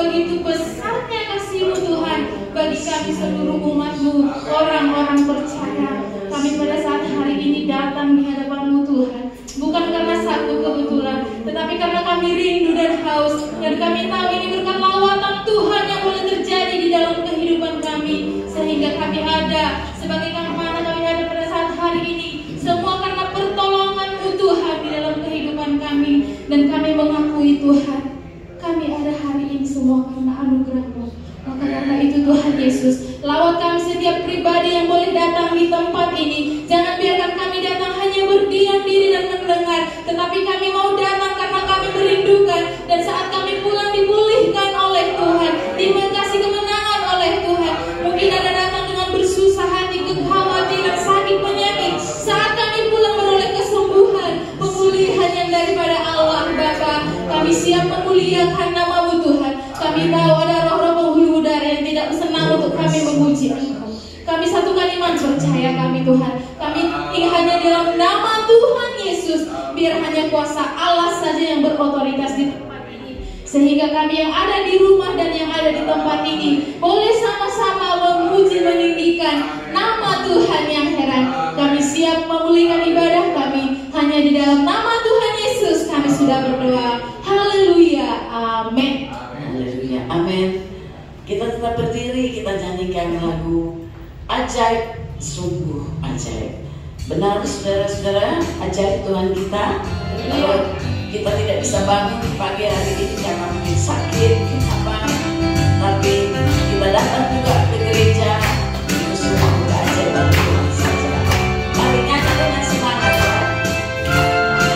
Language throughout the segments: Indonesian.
begitu besarnya kasih-Mu Tuhan bagi kami seluruh umat-Mu, orang-orang percaya. Kami pada saat hari ini datang di hadapan-Mu Tuhan, bukan karena satu kebetulan, tetapi karena kami rindu dan haus, dan kami tahu ini berkat lawatan Tuhan yang boleh terjadi di dalam kehidupan kami, sehingga kami ada sebagaimana kami ada pada saat hari ini. Semua karena pertolongan-Mu Tuhan di dalam kehidupan kami, dan kami mengakui Tuhan, kami ada hari ini semua karena anugerah-Mu. Maka karena itu Tuhan Yesus, lawat kami setiap pribadi yang boleh datang di tempat ini. Jangan biarkan kami datang hanya berdiam diri dan mendengar, tetapi kami mau datang karena kami merindukan. Dan saat kami pulang dipulihkan oleh Tuhan, dikasih kemenangan oleh Tuhan. Mungkin ada datang dengan bersusah hati, kekhawatiran, sakit, penyakit. Saat kami pulang beroleh kesembuhan, pemulihan yang daripada Allah Bapa. Kami siap memuliakan nama-Mu Tuhan. Kami tahu ada roh-roh penghulu udara yang tidak senang untuk kami memuji Engkau. Kami satukan iman percaya kami Tuhan. Kami hanya dalam nama Tuhan Yesus, biar hanya kuasa Allah saja yang berotoritas di tempat ini, sehingga kami yang ada di rumah dan yang ada di tempat ini boleh sama-sama memuji meninggikan nama Tuhan yang heran. Kami siap memulihkan ibadah kami hanya di dalam nama Tuhan Yesus. Kami sudah berdoa. Haleluya, amin. Haleluya, amin. Kita tetap berdiri, kita nyanyikan lagu Ajaib, Sungguh Ajaib. Benar saudara-saudara, ajaib Tuhan kita. Kalau kita tidak bisa bangun di pagi hari ini karena mungkin sakit, apa, tapi kita datang juga ke gereja, itu semua keajaiban Tuhan saja. Mari nyanyi dengan semangat ya. Ajaib,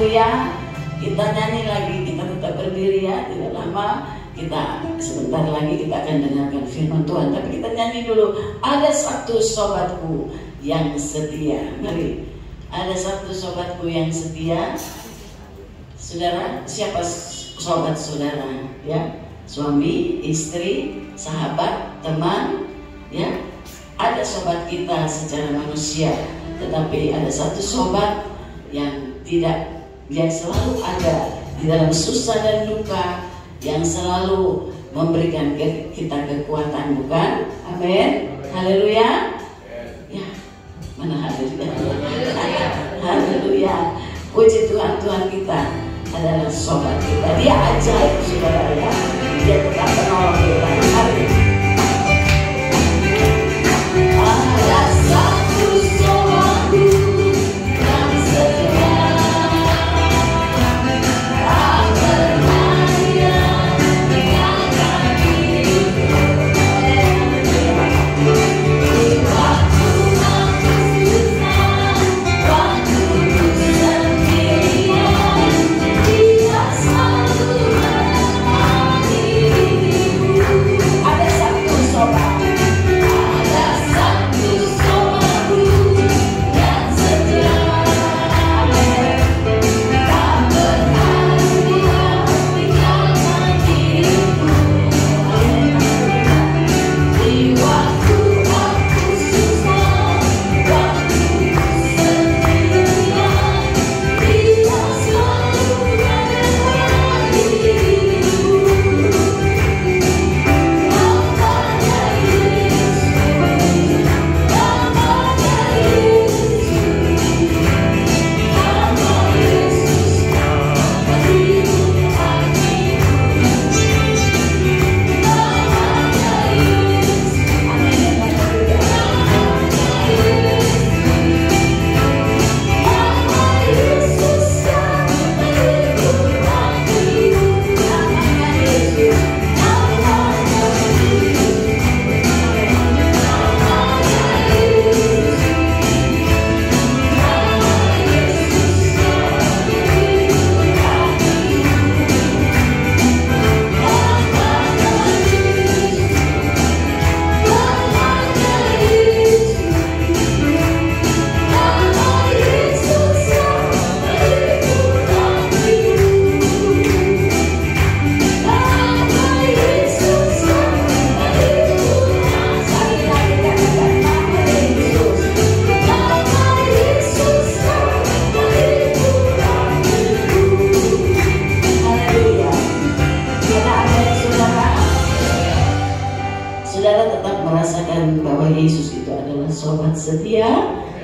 Haleluya. Kita nyanyi lagi, kita tetap berdiri ya, tidak lama. Kita sebentar lagi kita akan dengarkan firman Tuhan, tapi kita nyanyi dulu. Ada satu sobatku yang setia. Mari. Ada satu sobatku yang setia. Saudara, siapa sobat saudara? Ya, suami, istri, sahabat, teman. Ya, ada sobat kita secara manusia, tetapi ada satu sobat yang tidak, yang selalu ada di dalam susah dan duka, yang selalu memberikan kita kekuatan, bukan? Amin. Haleluya. Ya, mana haleluya? Haleluya. Puji Tuhan, Tuhan kita adalah sobat kita. Dia ajaib, saudara ya. Dia tetap menolong kita. Hari. Ada satu sobatku yang setia. sobat setia,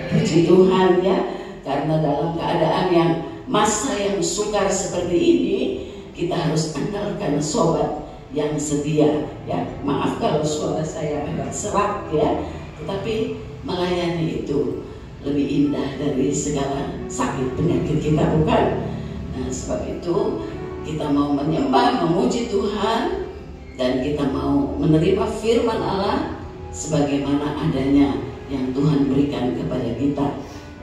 puji Tuhan ya, karena dalam keadaan yang masa yang sukar seperti ini, kita harus andalkan sobat yang setia ya. Maaf kalau suara saya agak serak ya, tetapi melayani itu lebih indah dari segala sakit penyakit kita, bukan? Nah, sebab itu kita mau menyembah, memuji Tuhan, dan kita mau menerima firman Allah sebagaimana adanya yang Tuhan berikan kepada kita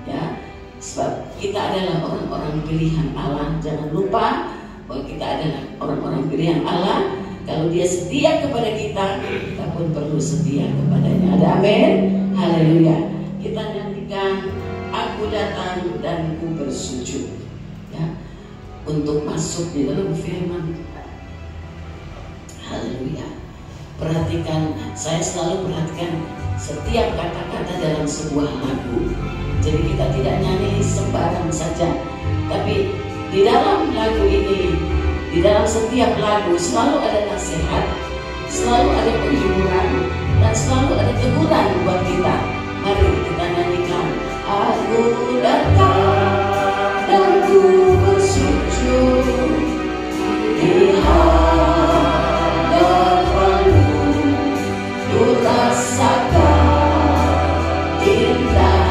ya. Sebab kita adalah orang-orang pilihan Allah. Jangan lupa bahwa kita adalah orang-orang pilihan Allah. Kalau Dia setia kepada kita, kita pun perlu setia kepadanya. Ada amin? Haleluya. Kita nyanyikan Aku Datang dan Ku Bersujud ya, untuk masuk di dalam firman. Haleluya. Perhatikan, saya selalu perhatikan setiap kata-kata dalam sebuah lagu. Jadi kita tidak nyanyi sembarang saja, tapi di dalam lagu ini, di dalam setiap lagu selalu ada nasihat, selalu ada penghiburan, dan selalu ada teguran buat kita. Mari kita nyanyikan Aku datang dan ku bersujud di hadapanmu, ku rasakan indah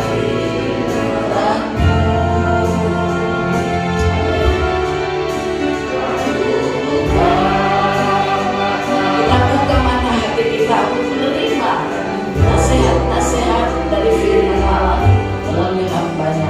hadiratmu. Kita buka mata hati kita untuk menerima nasihat-nasihat dari firman Allah melalui hamba-Nya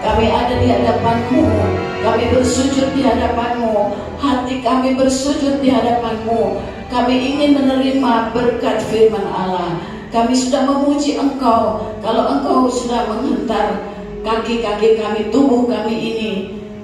Kami ada di hadapan-Mu, kami bersujud di hadapan-Mu, hati kami bersujud di hadapan-Mu. Kami ingin menerima berkat firman Allah. Kami sudah memuji Engkau. Kalau Engkau sudah menghentar kaki-kaki kami, tubuh kami ini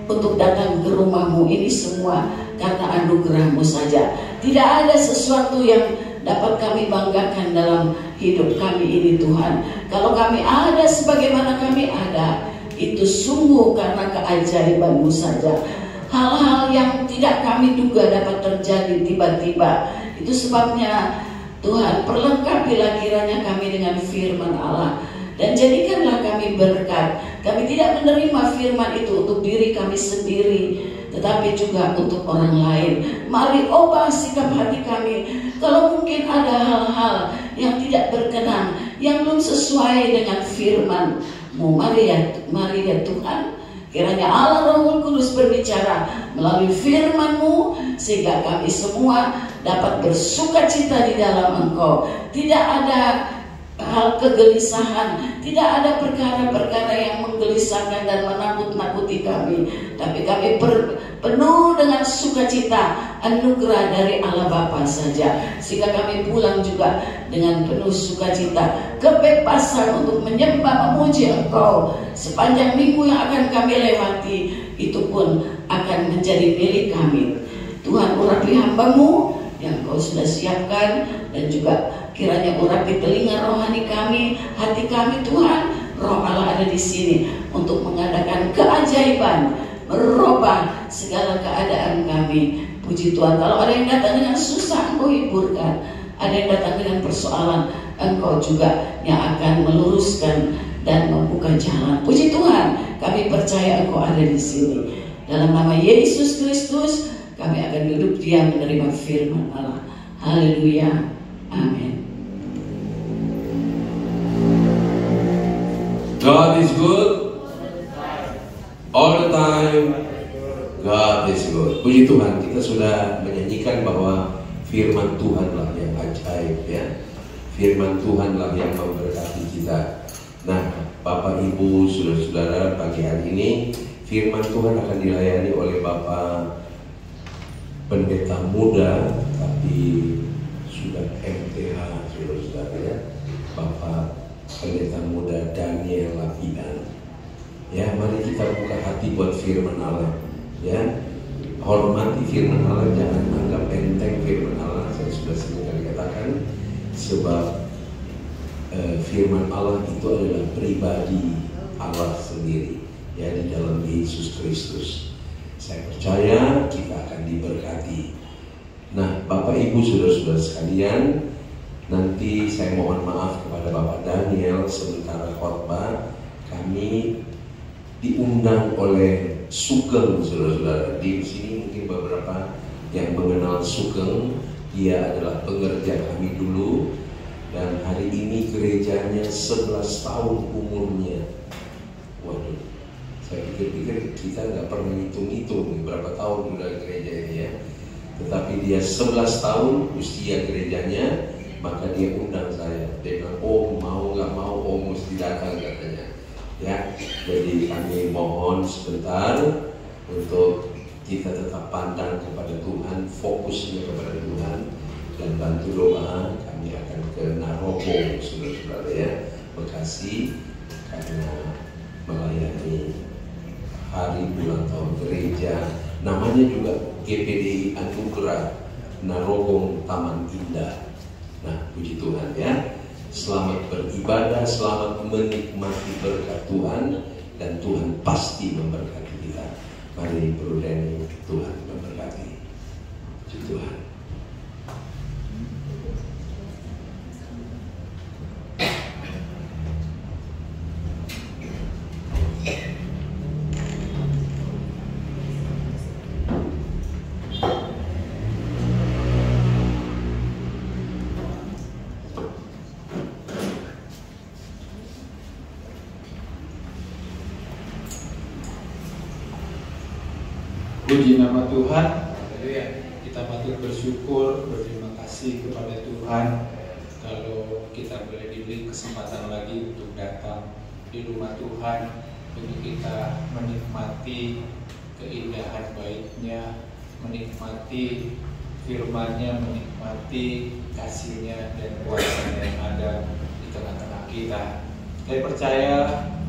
untuk datang ke rumah-Mu, ini semua karena anugerah-Mu saja. Tidak ada sesuatu yang dapat kami banggakan dalam hidup kami ini, Tuhan. Kalau kami ada sebagaimana kami ada, itu sungguh karena keajaiban-Mu saja. Hal-hal yang tidak kami duga dapat terjadi tiba-tiba. Itu sebabnya Tuhan, perlengkapilah kiranya kami dengan firman Allah, dan jadikanlah kami berkat. Kami tidak menerima firman itu untuk diri kami sendiri, tetapi juga untuk orang lain. Mari ubah sikap hati kami. Kalau mungkin ada hal-hal yang tidak berkenan, yang belum sesuai dengan firman-Mu, mari ya Tuhan, kiranya Allah Roh Kudus berbicara melalui firman-Mu, sehingga kami semua dapat bersukacita di dalam Engkau. Tidak ada hal kegelisahan, tidak ada perkara-perkara yang menggelisahkan dan menakut-nakuti kami, tapi kami penuh dengan sukacita, anugerah dari Allah Bapa saja, sehingga kami pulang juga dengan penuh sukacita, kebebasan untuk menyembah, memuji Engkau. Sepanjang minggu yang akan kami lewati, itu pun akan menjadi milik kami. Tuhan, urapi hamba-Mu yang Kau sudah siapkan, dan juga kiranya urapi telinga rohani kami, hati kami, Tuhan. Roh Allah ada di sini untuk mengadakan keajaiban, merubah segala keadaan kami. Puji Tuhan. Kalau ada yang datang dengan susah, Engkau hiburkan. Ada yang datang dengan persoalan, Engkau juga yang akan meluruskan dan membuka jalan. Puji Tuhan, kami percaya Engkau ada di sini. Dalam nama Yesus Kristus, kami akan duduk diam menerima firman Allah. Haleluya. Amin. God is good all the time. God is good. Puji Tuhan, kita sudah menyanyikan bahwa firman Tuhanlah yang ajaib, ya. Firman Tuhanlah yang memberkati kita. Nah, Bapak Ibu, saudara-saudara, pagi hari ini firman Tuhan akan dilayani oleh Bapak Pendeta muda, tapi sudah MTH, saudara-saudara, ya. Bapak Pendeta muda Daniel Lapidan. Ya, mari kita buka hati buat firman Allah. Ya, hormati firman Allah, jangan anggap enteng firman Allah. Saya sudah sering kali katakan, sebab firman Allah itu adalah pribadi Allah sendiri, ya, di dalam Yesus Kristus. Saya percaya kita akan diberkati. Nah, Bapak Ibu, saudara-saudara sekalian, nanti saya mohon maaf kepada Bapak Daniel sementara khotbah. Kami diundang oleh Sugeng, saudara-saudara. Di sini mungkin beberapa yang mengenal Sugeng. Dia adalah pengerja kami dulu, dan hari ini gerejanya 11 tahun umurnya. Waduh, saya pikir-pikir kita nggak pernah hitung-hitung berapa tahun udah gereja ini, ya. Tetapi dia 11 tahun usia gerejanya, maka dia undang saya. Dia bilang, oh mau nggak mau, oh mesti datang, katanya. Ya, jadi kami mohon sebentar untuk kita tetap pandang kepada Tuhan, fokusnya kepada Tuhan, dan bantu doa. Kami akan ke Narogong, saudara-saudara, ya, Bekasi, karena melayani hari ulang tahun gereja. Namanya juga GPDI Anugerah Narogong Taman Indah. Nah, puji Tuhan, ya. Selamat beribadah, selamat menikmati berkat Tuhan, dan Tuhan pasti memberkati kita. Mari berdoa, Tuhan memberkati. Puji Tuhan. Puji nama Tuhan. Kita patut bersyukur, berterima kasih kepada Tuhan kalau kita boleh diberi kesempatan lagi untuk datang di rumah Tuhan untuk kita menikmati keindahan baiknya, menikmati firman-Nya, menikmati kasih-Nya dan kuasa-Nya yang ada di tengah-tengah kita. Saya percaya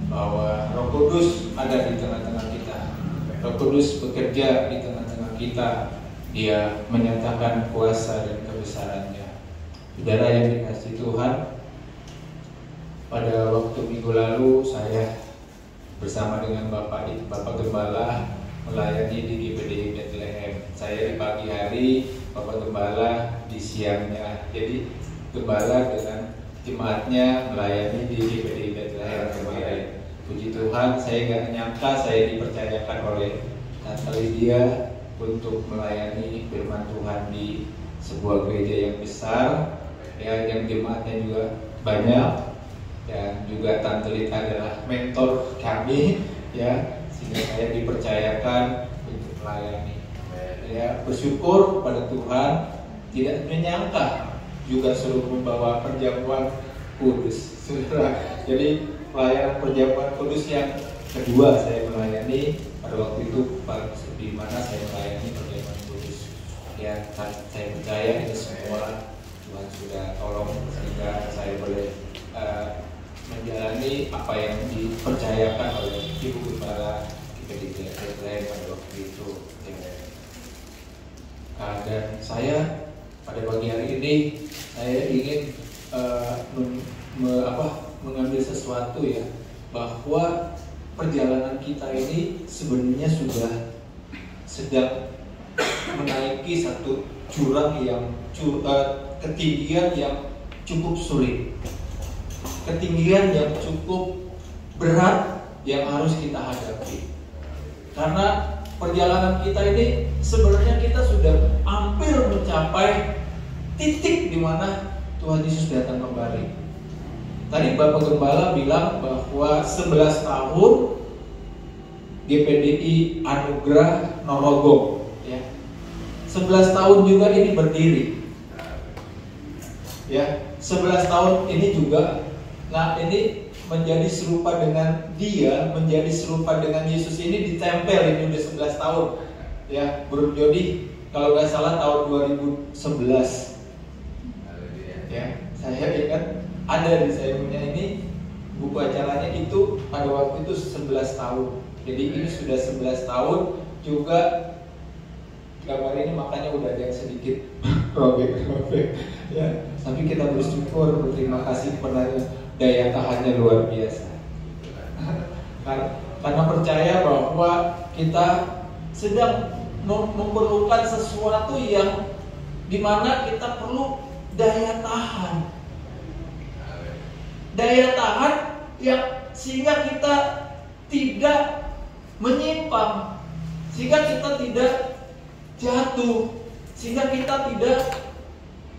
bahwa Roh Kudus ada di tengah-tengah kita. Roh Kudus bekerja di tengah-tengah kita. Dia menyatakan kuasa dan kebesaran-Nya. Saudara yang dikasihi Tuhan, pada waktu minggu lalu saya bersama dengan Bapak Gembala melayani di GPDI Bethlehem. Saya di pagi hari, Bapak Gembala di siangnya. Jadi Gembala dengan jemaatnya melayani di GPDI Bethlehem kemarin. Puji Tuhan, saya nggak nyangka saya dipercayakan oleh Tante Lydia untuk melayani firman Tuhan di sebuah gereja yang besar, ya, yang jemaatnya juga banyak, dan juga Tante Lita adalah mentor kami, ya, sehingga saya dipercayakan untuk melayani. Ya, bersyukur pada Tuhan, tidak menyangka juga suruh membawa perjamuan kudus, saudara. Jadi pelayanan perjamuan kudus yang kedua saya melayani pada waktu itu, di mana saya melayani perjamuan kudus. Ya, saya percaya ini semua Tuhan sudah tolong sehingga saya boleh menjalani apa yang dipercayakan oleh Ibu Gembala di Bethlehem pada waktu itu. Dan saya pada pagi hari ini saya ingin mengambil sesuatu, ya, bahwa perjalanan kita ini sebenarnya sudah sedang menaiki satu jurang yang ketinggian yang cukup sulit, ketinggian yang cukup berat yang harus kita hadapi. Karena perjalanan kita ini sebenarnya kita sudah hampir mencapai titik di mana Tuhan Yesus datang kembali. Tadi Bapak Gembala bilang bahwa 11 tahun GPDI Anugerah Norogong, ya. 11 tahun juga ini berdiri. Ya, 11 tahun ini juga, nah, ini menjadi serupa dengan dia, menjadi serupa dengan Yesus ini ditempel ini udah 11 tahun. Ya, Bro Jody kalau nggak salah tahun 2011. Ya, saya ingat ada di saya punya ini buku acaranya itu pada waktu itu 11 tahun. Jadi ini sudah 11 tahun juga. Gambar ini makanya udah ada yang sedikit robek-robek, ya. Tapi kita bersyukur, berterima kasih kepada daya tahannya luar biasa. Karena percaya bahwa kita sedang memerlukan sesuatu yang dimana kita perlu daya tahan. Daya tahan yang sehingga kita tidak menyimpang, sehingga kita tidak jatuh, sehingga kita tidak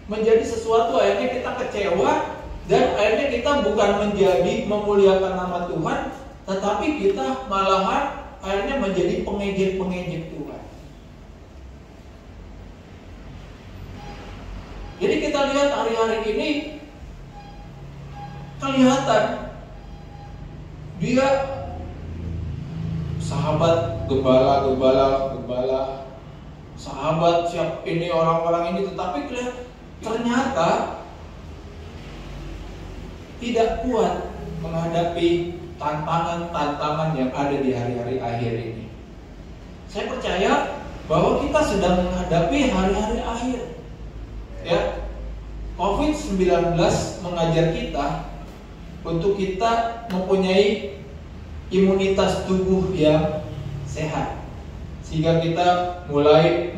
menjadi sesuatu akhirnya kita kecewa, dan akhirnya kita bukan menjadi memuliakan nama Tuhan, tetapi kita malahan akhirnya menjadi pengejek-pengejek Tuhan. Jadi kita lihat hari-hari ini kelihatan dia sahabat gembala, sahabat siap ini orang-orang ini, tetapi ternyata tidak kuat menghadapi tantangan-tantangan yang ada di hari-hari akhir ini. Saya percaya bahwa kita sedang menghadapi hari-hari akhir. Ya, COVID-19 mengajar kita untuk kita mempunyai imunitas tubuh yang sehat, sehingga kita mulai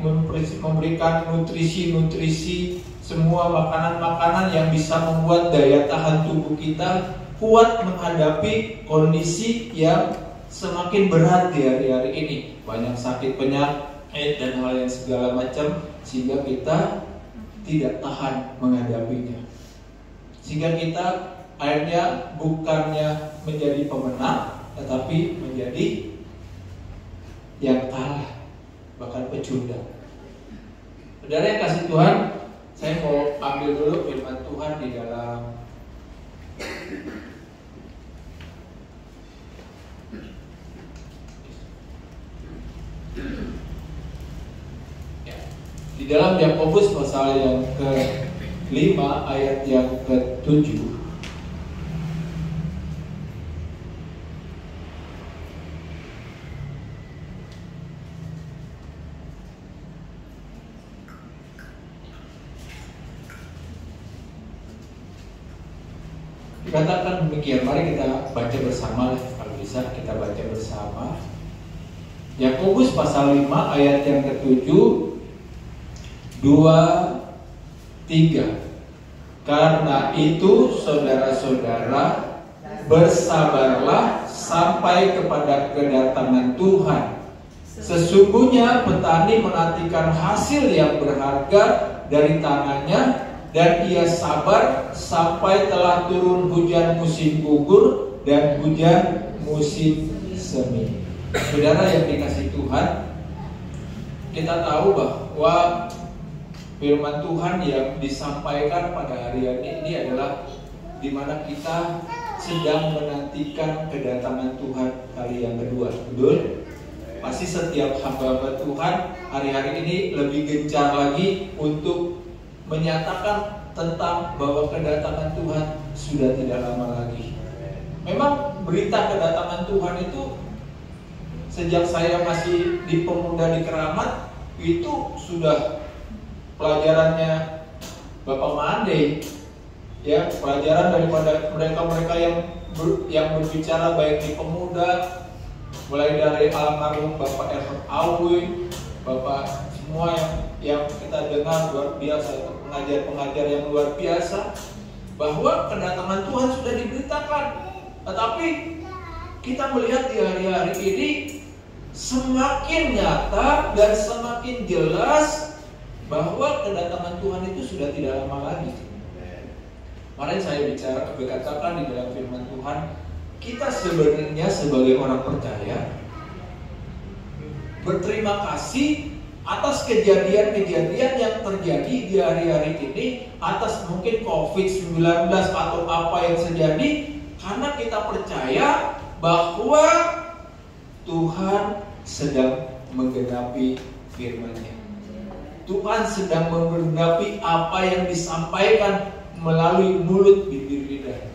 memberikan nutrisi-nutrisi, semua makanan-makanan yang bisa membuat daya tahan tubuh kita kuat menghadapi kondisi yang semakin berat di hari-hari ini. Banyak sakit penyakit dan hal yang segala macam, sehingga kita tidak tahan menghadapinya. Sehingga kita akhirnya bukannya menjadi pemenang, tetapi menjadi yang kalah, bahkan pecundang. Saudara yang kasih Tuhan, saya mau ambil dulu firman Tuhan di dalam dalam Yakobus pasal yang ke-5 ayat yang ke-7. Dikatakan demikian, mari kita baca bersama, kalau bisa kita baca bersama. Yakobus pasal 5 ayat yang ke-7, 2, 3. Karena itu saudara-saudara, bersabarlah sampai kepada kedatangan Tuhan. Sesungguhnya petani menantikan hasil yang berharga dari tangannya, dan ia sabar sampai telah turun hujan musim gugur dan hujan musim semi. Saudara yang dikasihi Tuhan, kita tahu bahwa firman Tuhan yang disampaikan pada hari ini adalah di mana kita sedang menantikan kedatangan Tuhan kali yang kedua. Betul? Pasti setiap hamba-hamba Tuhan hari-hari ini lebih gencar lagi untuk menyatakan tentang bahwa kedatangan Tuhan sudah tidak lama lagi. Memang berita kedatangan Tuhan itu sejak saya masih di Pemuda di Keramat itu sudah pelajarannya Bapak Mande, ya, pelajaran daripada mereka-mereka yang berbicara baik di Pemuda, mulai dari almarhum Bapak Erhard Awi, Bapak semua yang kita dengar luar biasa, pengajar-pengajar yang luar biasa, bahwa kedatangan Tuhan sudah diberitakan. Tetapi kita melihat di hari-hari ini semakin nyata dan semakin jelas bahwa kedatangan Tuhan itu sudah tidak lama lagi. Kemarin saya berkatakan di dalam firman Tuhan, kita sebenarnya sebagai orang percaya berterima kasih atas kejadian-kejadian yang terjadi di hari-hari ini, atas mungkin COVID-19 atau apa yang terjadi, karena kita percaya bahwa Tuhan sedang menggenapi firman-Nya. Tuhan sedang menggenapi apa yang disampaikan melalui mulut, bibir, lidah.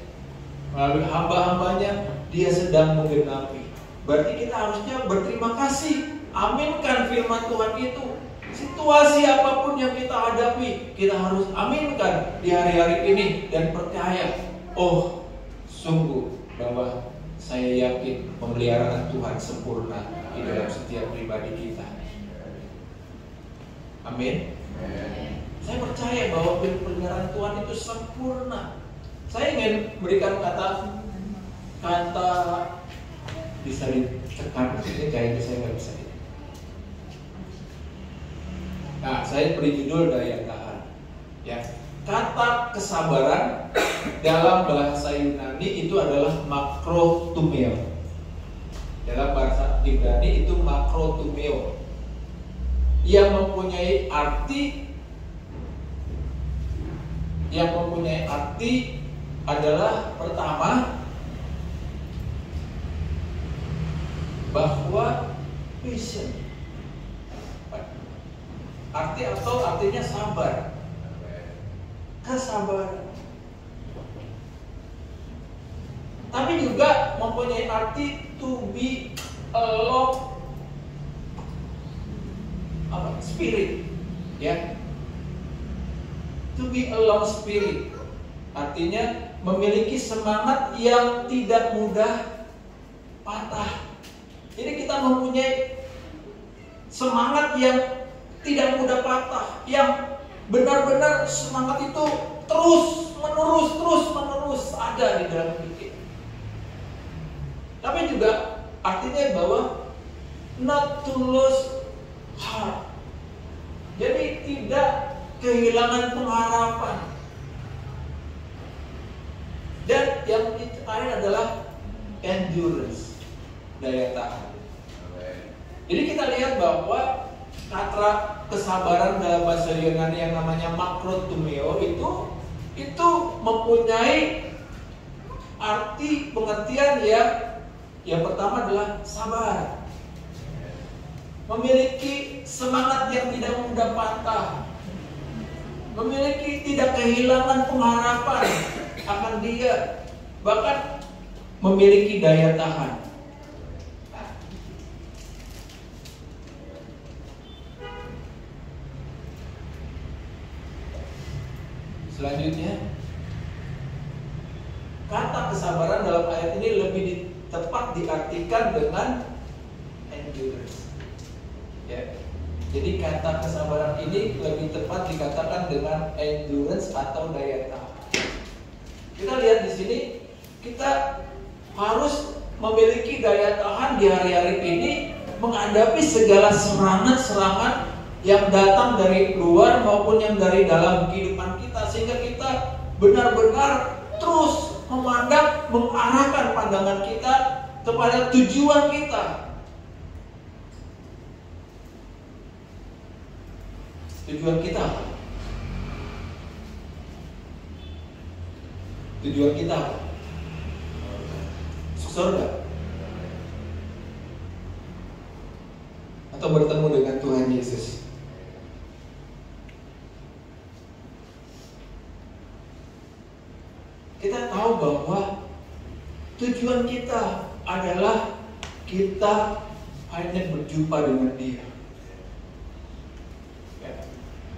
Melalui hamba-hambanya, Dia sedang menggenapi. Berarti kita harusnya berterima kasih. Aminkan firman Tuhan itu. Situasi apapun yang kita hadapi, kita harus aminkan di hari-hari ini dan percaya, oh, sungguh bahwa saya yakin pemeliharaan Tuhan sempurna di dalam setiap pribadi kita. Amin. Saya percaya bahwa pemeliharaan Tuhan itu sempurna. Saya ingin berikan kata bisa ditekan, ini kayaknya saya nggak bisa. Nah, saya beri judul daya tahan. Ya, kata kesabaran dalam bahasa Yunani itu adalah makrotumeo. Dalam bahasa Ibrani itu makrotumeo, yang mempunyai arti adalah pertama bahwa patient. Artinya sabar. Kesabaran. Tapi juga mempunyai arti to be along spirit, ya. To be along spirit. Artinya memiliki semangat yang tidak mudah patah. Jadi kita mempunyai semangat yang tidak mudah patah, yang benar-benar semangat itu terus menerus ada di dalam hidup kita. Tapi juga artinya bahwa not to lose heart. Jadi tidak kehilangan pengharapan. Dan yang terakhir adalah endurance, daya tahan. Jadi kita lihat bahwa kata kesabaran dalam bahasa Yunani yang namanya makrotumeo itu mempunyai arti pengertian yang pertama adalah sabar, memiliki semangat yang tidak mudah patah, memiliki tidak kehilangan pengharapan akan Dia, bahkan memiliki daya tahan. Selanjutnya, kata kesabaran dalam ayat ini lebih tepat diartikan dengan endurance. Ya. Jadi kata kesabaran ini lebih tepat dikatakan dengan endurance atau daya tahan. Kita lihat di sini, kita harus memiliki daya tahan di hari-hari ini menghadapi segala serangan-serangan yang datang dari luar maupun yang dari dalam kehidupan kita, sehingga kita benar-benar terus memandang, mengarahkan pandangan kita kepada tujuan kita. Tujuan kita apa? Tujuan kita apa? Surga. Atau bertemu dengan Tuhan Yesus. Kita tahu bahwa tujuan kita adalah kita hanya berjumpa dengan Dia.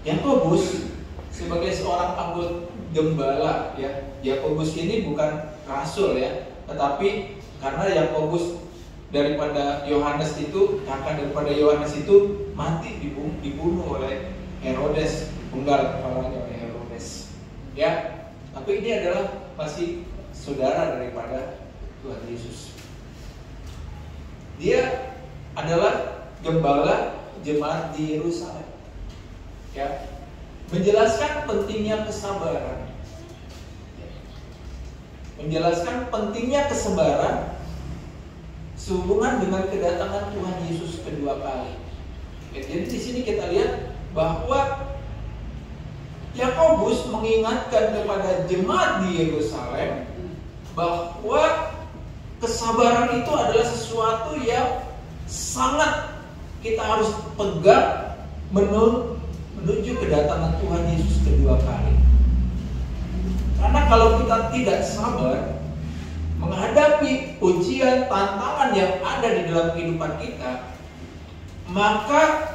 Yakobus sebagai seorang anggota gembala, ya, Yakobus ini bukan rasul, ya, tetapi karena Yakobus daripada Yohanes itu, kakak daripada Yohanes itu mati dibunuh oleh Herodes, penggal kepalanya oleh Herodes, ya. Tapi ini adalah masih saudara daripada Tuhan Yesus. Dia adalah gembala jemaat di Yerusalem. Ya, menjelaskan pentingnya kesabaran, menjelaskan pentingnya kesabaran sehubungan dengan kedatangan Tuhan Yesus kedua kali. Ya, jadi di sini kita lihat bahwa Yakobus mengingatkan kepada jemaat di Yerusalem bahwa kesabaran itu adalah sesuatu yang sangat kita harus pegang menuju kedatangan Tuhan Yesus kedua kali. Karena kalau kita tidak sabar menghadapi ujian, tantangan yang ada di dalam kehidupan kita, maka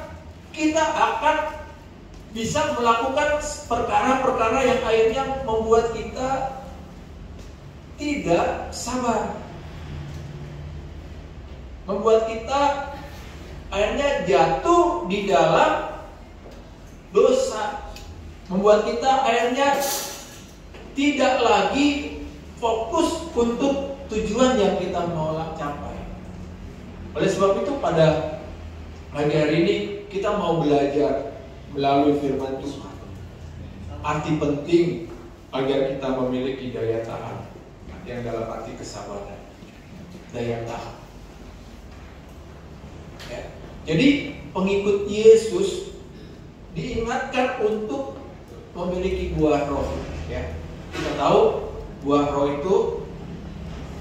kita akan bisa melakukan perkara-perkara yang akhirnya membuat kita tidak sabar, membuat kita akhirnya jatuh di dalam dosa, membuat kita akhirnya tidak lagi fokus untuk tujuan yang kita mau capai. Oleh sebab itu pada pagi hari ini kita mau belajar melalui firman Tuhan arti penting agar kita memiliki daya tahan, yang dalam arti kesabaran, daya tahan. Ya. Jadi pengikut Yesus diingatkan untuk memiliki buah roh. Ya. Kita tahu buah roh itu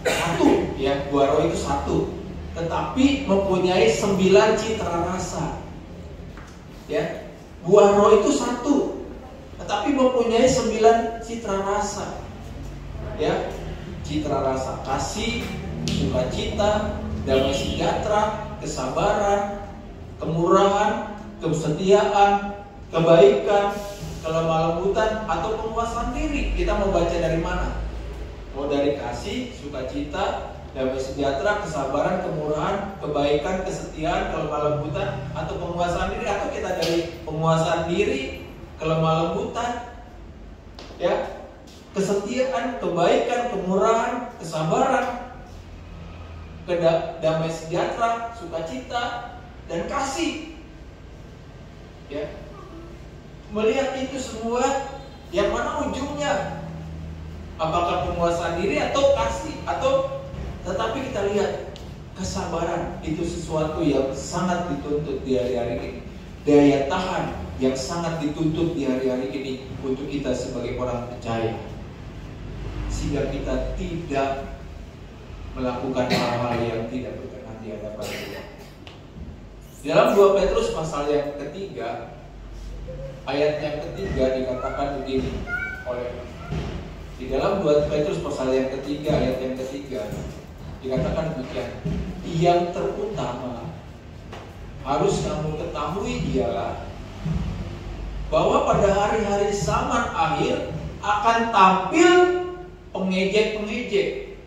satu, ya, buah roh itu satu, tetapi mempunyai 9 citra rasa. Ya, buah roh itu satu, tetapi mempunyai 9 citra rasa. Ya, citra rasa kasih, sukacita, damai sejahtera, kesabaran, kemurahan, kesetiaan, kebaikan, kelemah lembutan, atau penguasaan diri. Kita mau baca dari mana? Mau dari kasih, sukacita, damai sejahtera, kesabaran, kemurahan, kebaikan, kesetiaan, kelemah lembutan, atau penguasaan diri, atau kita dari penguasaan diri, kelemah lembutan, ya, kesetiaan, kebaikan, kemurahan, kesabaran, damai sejahtera, sukacita, dan kasih. Ya. Melihat itu semua, yang mana ujungnya? Apakah penguasaan diri atau kasih? Atau tetapi kita lihat kesabaran itu sesuatu yang sangat dituntut di hari-hari ini. Daya tahan yang sangat dituntut di hari-hari ini untuk kita sebagai orang percaya, sehingga kita tidak melakukan hal-hal yang tidak berkenan di hadapan Tuhan. Dalam 2 Petrus pasal yang ketiga, ayat yang ketiga dikatakan begini di dalam 2 Petrus pasal yang ketiga ayat yang ketiga dikatakan demikian, yang terutama harus kamu ketahui ialah bahwa pada hari-hari zaman akhir akan tampil pengejek-pengejek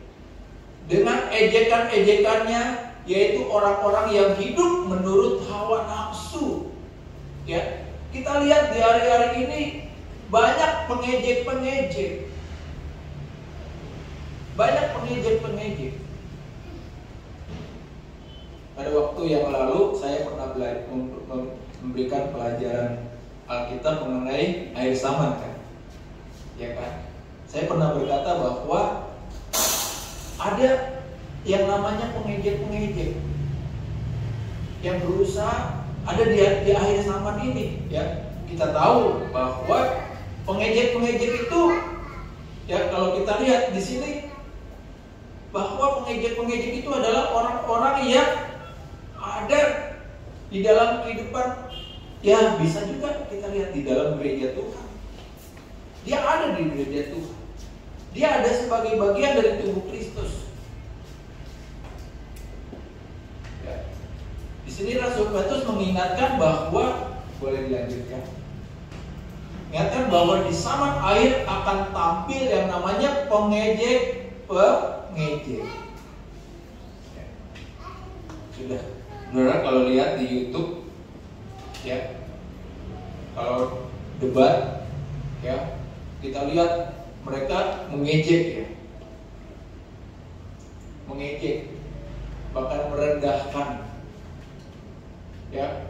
dengan ejekan-ejekannya, yaitu orang-orang yang hidup menurut hawa nafsu. Ya, kita lihat di hari-hari ini banyak pengejek-pengejek. Banyak pengejek-pengejek. Pada waktu yang lalu saya pernah memberikan pelajaran Alkitab mengenai akhir zaman kan. Ya kan? Saya pernah berkata bahwa ada yang namanya pengejek-pengejek yang berusaha ada di akhir zaman ini, ya. Kita tahu bahwa pengejek-pengejek itu, ya, kalau kita lihat di sini bahwa pengejek-pengejek itu adalah orang-orang yang ada di dalam kehidupan, ya bisa juga kita lihat di dalam gereja Tuhan. Dia ada di gereja Tuhan. Dia ada sebagai bagian dari tubuh Kristus. Ya. Di sini Rasul Petrus mengingatkan bahwa, boleh dilanjutkan, mengingatkan bahwa di zaman akhir akan tampil yang namanya pengejek-pengejek. Ya. Sudah, saudara kalau lihat di YouTube, ya, kalau debat, ya, kita lihat mereka mengejek, ya, mengejek, bahkan merendahkan, ya,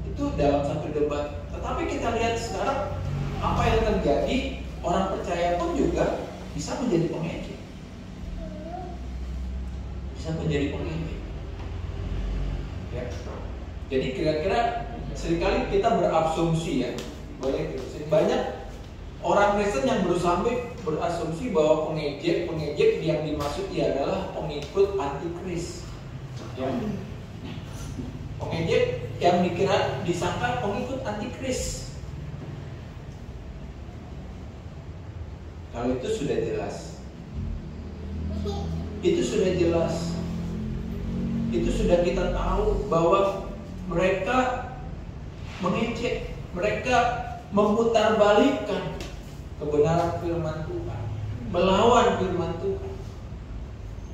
itu dalam satu debat. Tetapi kita lihat sekarang apa yang terjadi, orang percaya pun juga bisa menjadi pengejek, bisa menjadi pengejek, ya. Jadi kira-kira seringkali kita berasumsi, ya, banyak orang Kristen yang berasumsi bahwa pengejek yang dimaksudi adalah pengikut antikris, ya. Pengejek yang disangka pengikut antikris. Kalau itu sudah jelas, itu sudah kita tahu bahwa mereka mengejek, mereka memutarbalikkan kebenaran firman Tuhan, melawan firman Tuhan.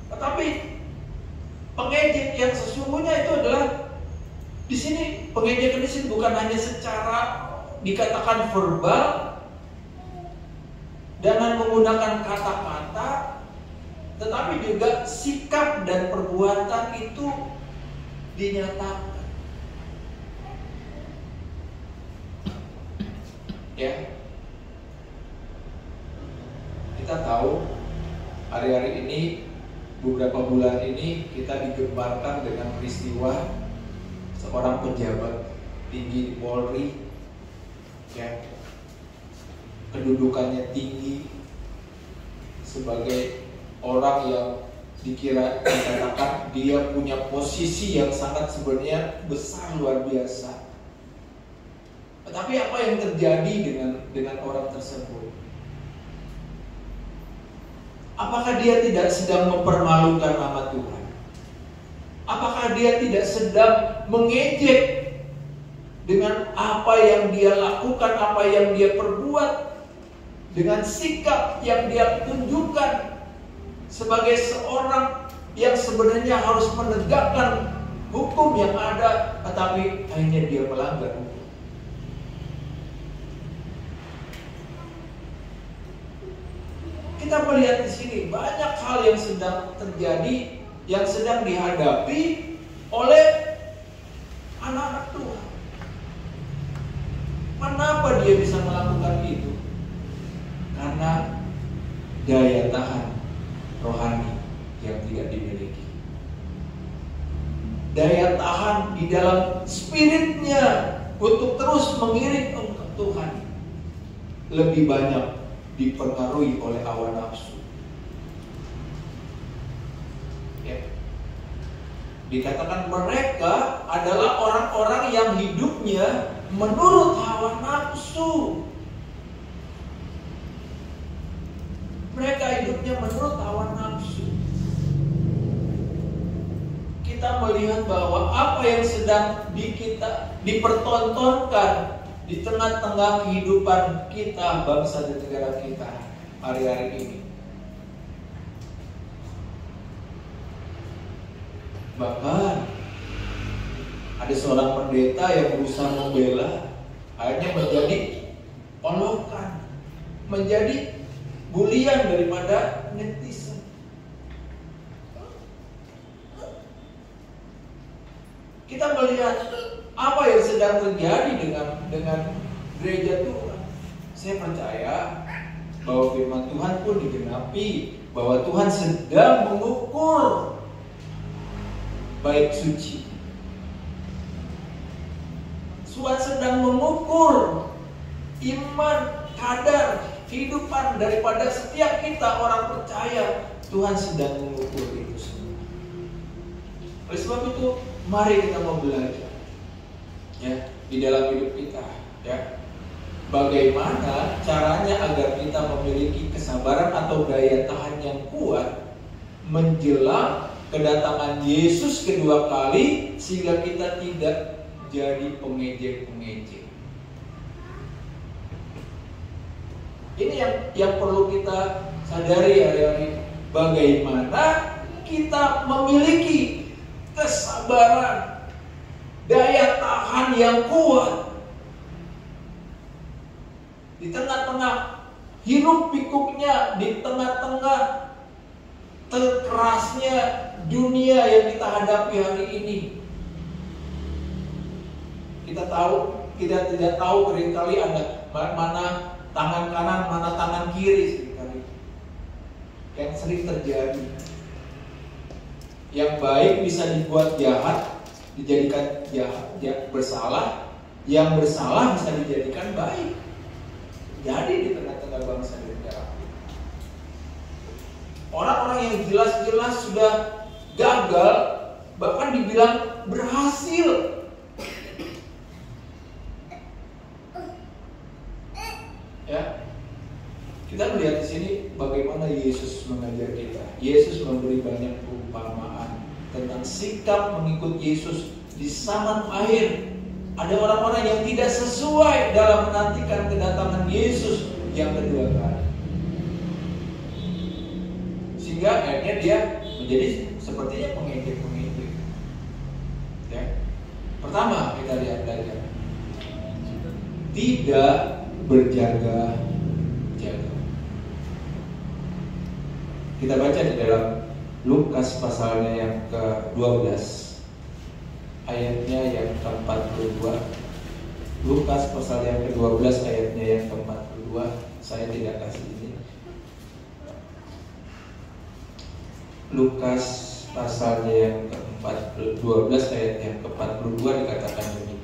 Tetapi pengejek yang sesungguhnya itu adalah, di sini pengejekan di sini bukan hanya secara dikatakan verbal dengan menggunakan kata-kata, tetapi juga sikap dan perbuatan itu dinyatakan. Ya, kita tahu hari-hari ini, beberapa bulan ini kita digembarkan dengan peristiwa seorang pejabat tinggi di Polri, ya, kedudukannya tinggi sebagai orang yang dikatakan dia punya posisi yang sangat sebenarnya besar, luar biasa. Tetapi apa yang terjadi dengan orang tersebut? Apakah dia tidak sedang mempermalukan nama Tuhan? Apakah dia tidak sedang mengejek dengan apa yang dia lakukan, apa yang dia perbuat, dengan sikap yang dia tunjukkan sebagai seorang yang sebenarnya harus menegakkan hukum yang ada, tetapi akhirnya dia melanggar hukum? Kita melihat di sini banyak hal yang sedang terjadi, yang sedang dihadapi oleh anak-anak Tuhan. Kenapa dia bisa melakukan itu? Karena daya tahan rohani yang tidak dimiliki. Daya tahan di dalam spiritnya untuk terus mengiring untuk Tuhan lebih banyak dipengaruhi oleh hawa nafsu. Ya. Dikatakan mereka adalah orang-orang yang hidupnya menurut hawa nafsu. Mereka hidupnya menurut hawa nafsu. Kita melihat bahwa apa yang sedang dipertontonkan di tengah-tengah kehidupan kita, bangsa dan negara kita hari-hari ini. Bahkan ada seorang pendeta yang berusaha membela, akhirnya menjadi olokan, menjadi bulian daripada netizen. Kita melihat apa yang sedang terjadi dengan gereja Tuhan. Saya percaya bahwa firman Tuhan pun digenapi, bahwa Tuhan sedang mengukur bait suci. Tuhan sedang mengukur iman, kadar kehidupan daripada setiap kita orang percaya. Tuhan sedang mengukur itu semua. Oleh sebab itu, mari kita mau belajar, ya, di dalam hidup kita, ya, bagaimana caranya agar kita memiliki kesabaran atau daya tahan yang kuat menjelang kedatangan Yesus kedua kali, sehingga kita tidak jadi pengejek-pengejek. Ini yang perlu kita sadari hari-hari ini. Bagaimana kita memiliki kesabaran, daya tahan yang kuat di tengah-tengah hiruk pikuknya, di tengah-tengah terkerasnya dunia yang kita hadapi hari ini. Kita tidak tahu seringkali ada mana tangan kanan, mana tangan kiri seringkali. Yang sering terjadi. Yang baik bisa dibuat jahat, dijadikan jahat bersalah. Yang bersalah bisa dijadikan baik. Jadi di tengah-tengah bangsa dan negara, orang-orang yang jelas-jelas sudah gagal, bahkan dibilang berhasil, ya. Kita melihat di sini bagaimana Yesus mengajar kita. Yesus memberi banyak perumpamaan tentang sikap mengikut Yesus di zaman akhir. Ada orang-orang yang tidak sesuai dalam menantikan kedatangan Yesus yang kedua kali, sehingga akhirnya dia menjadi sepertinya pengejek-pengejek. Ya. Pertama kita lihat belajar, tidak berjaga-jaga. Kita baca di dalam Lukas pasalnya yang ke-12, ayatnya yang ke-42. Lukas pasal yang ke-12 ayatnya yang ke-42. Saya tidak kasih ini. Lukas pasalnya yang ke-12 ayat yang ke-42 dikatakan demikian.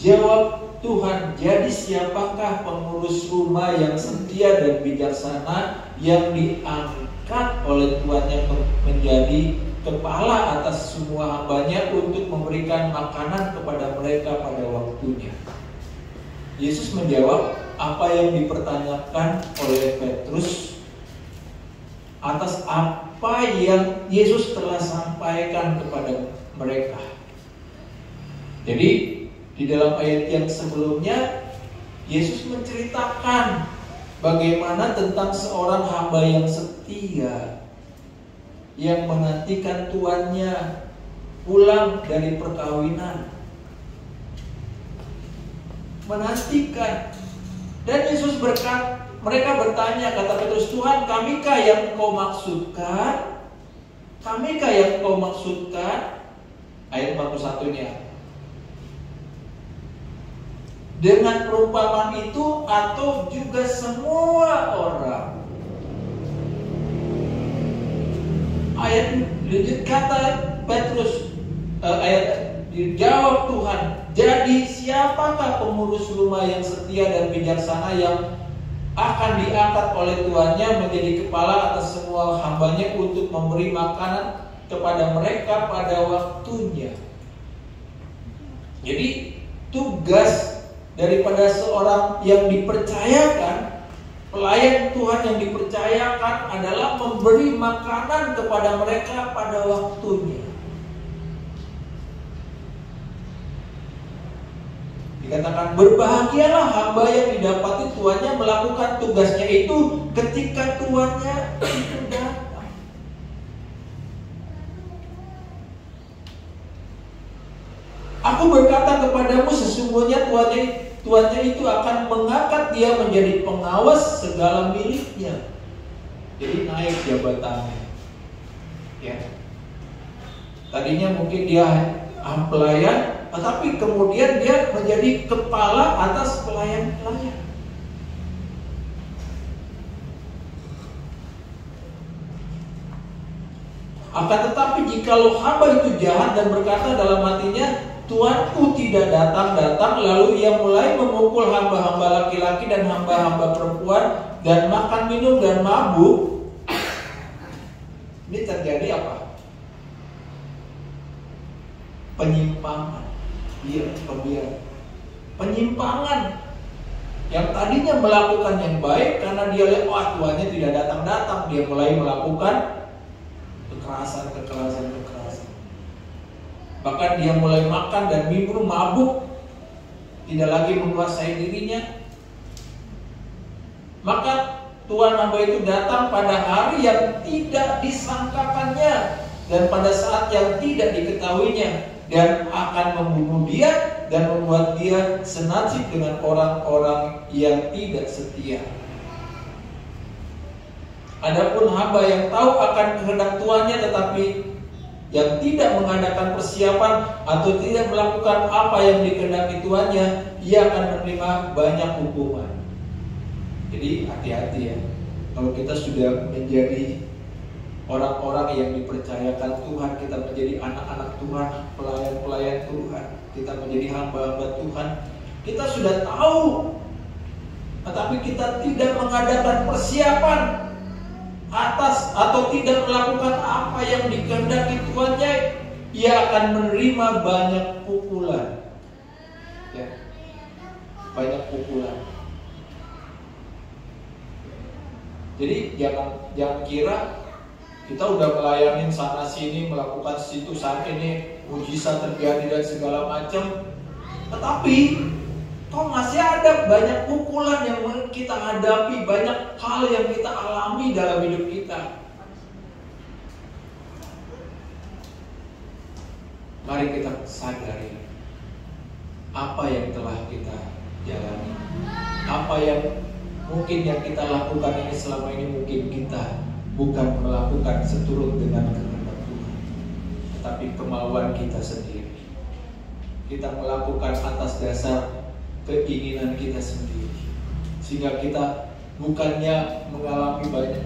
Jawab Tuhan, jadi siapakah pengurus rumah yang setia dan bijaksana yang diangkat oleh tuannya menjadi kepala atas semua hambanya untuk memberikan makanan kepada mereka pada waktunya? Yesus menjawab apa yang dipertanyakan oleh Petrus atas apa yang Yesus telah sampaikan kepada mereka. Jadi di dalam ayat yang sebelumnya, Yesus menceritakan bagaimana tentang seorang hamba yang setia, yang menantikan tuannya pulang dari perkawinan. Menantikan. Dan Yesus mereka bertanya, kata Petrus, Tuhan, kamikah yang Engkau maksudkan? Kamikah yang Engkau maksudkan? Ayat 41 ini ya. Dengan perumpamaan itu atau juga semua orang. Ayat lanjut kata Petrus, ayat dijawab Tuhan, jadi siapakah pengurus rumah yang setia dan bijaksana yang akan diangkat oleh tuannya menjadi kepala atas semua hambanya untuk memberi makanan kepada mereka pada waktunya. Jadi tugas daripada seorang yang dipercayakan, pelayan Tuhan yang dipercayakan adalah memberi makanan kepada mereka pada waktunya. Dikatakan berbahagialah hamba yang didapati tuannya melakukan tugasnya itu ketika tuannya itu datang. Aku berkata kepadamu, sesungguhnya tuannya itu akan mengangkat dia menjadi pengawas segala miliknya. Jadi naik jabatannya. Ya. Tadinya mungkin dia pelayan, tetapi kemudian dia menjadi kepala atas pelayan-pelayan. Akan tetapi jikalau hamba itu jahat dan berkata dalam hatinya, Tuanku tidak datang-datang, lalu ia mulai memukul hamba-hamba laki-laki dan hamba-hamba perempuan dan makan, minum, dan mabuk. Ini terjadi apa? Penyimpangan. Penyimpangan. Yang tadinya melakukan yang baik karena dia lihat, wah tuannya tidak datang-datang, dia mulai melakukan kekerasan. Bahkan dia mulai makan dan minum mabuk, tidak lagi menguasai dirinya. Maka tuan hamba itu datang pada hari yang tidak disangkakannya dan pada saat yang tidak diketahuinya, dan akan membunuh dia dan membuat dia senasib dengan orang-orang yang tidak setia. Adapun hamba yang tahu akan kehendak tuannya tetapi yang tidak mengadakan persiapan atau tidak melakukan apa yang dikehendaki tuannya, ia akan menerima banyak hukuman. Jadi hati-hati ya, kalau kita sudah menjadi orang-orang yang dipercayakan Tuhan, kita menjadi anak-anak Tuhan, pelayan-pelayan Tuhan, kita menjadi hamba-hamba Tuhan, kita sudah tahu, tetapi kita tidak mengadakan persiapan atas atau tidak melakukan apa yang dikehendaki tuannya, ia akan menerima banyak pukulan. Ya, banyak pukulan. Jadi jangan kira kita udah melayanin sana sini, melakukan situ saat ini, mujizat terjadi dan segala macam, tetapi toh masih ada banyak pukulan yang kita hadapi, banyak hal yang kita alami dalam hidup kita. Mari kita sadari apa yang telah kita jalani, apa yang mungkin yang kita lakukan ini selama ini mungkin kita bukan melakukan seturut dengan kehendak Tuhan, tetapi kemauan kita sendiri. Kita melakukan atas dasar keinginan kita sendiri, sehingga kita bukannya mengalami banyak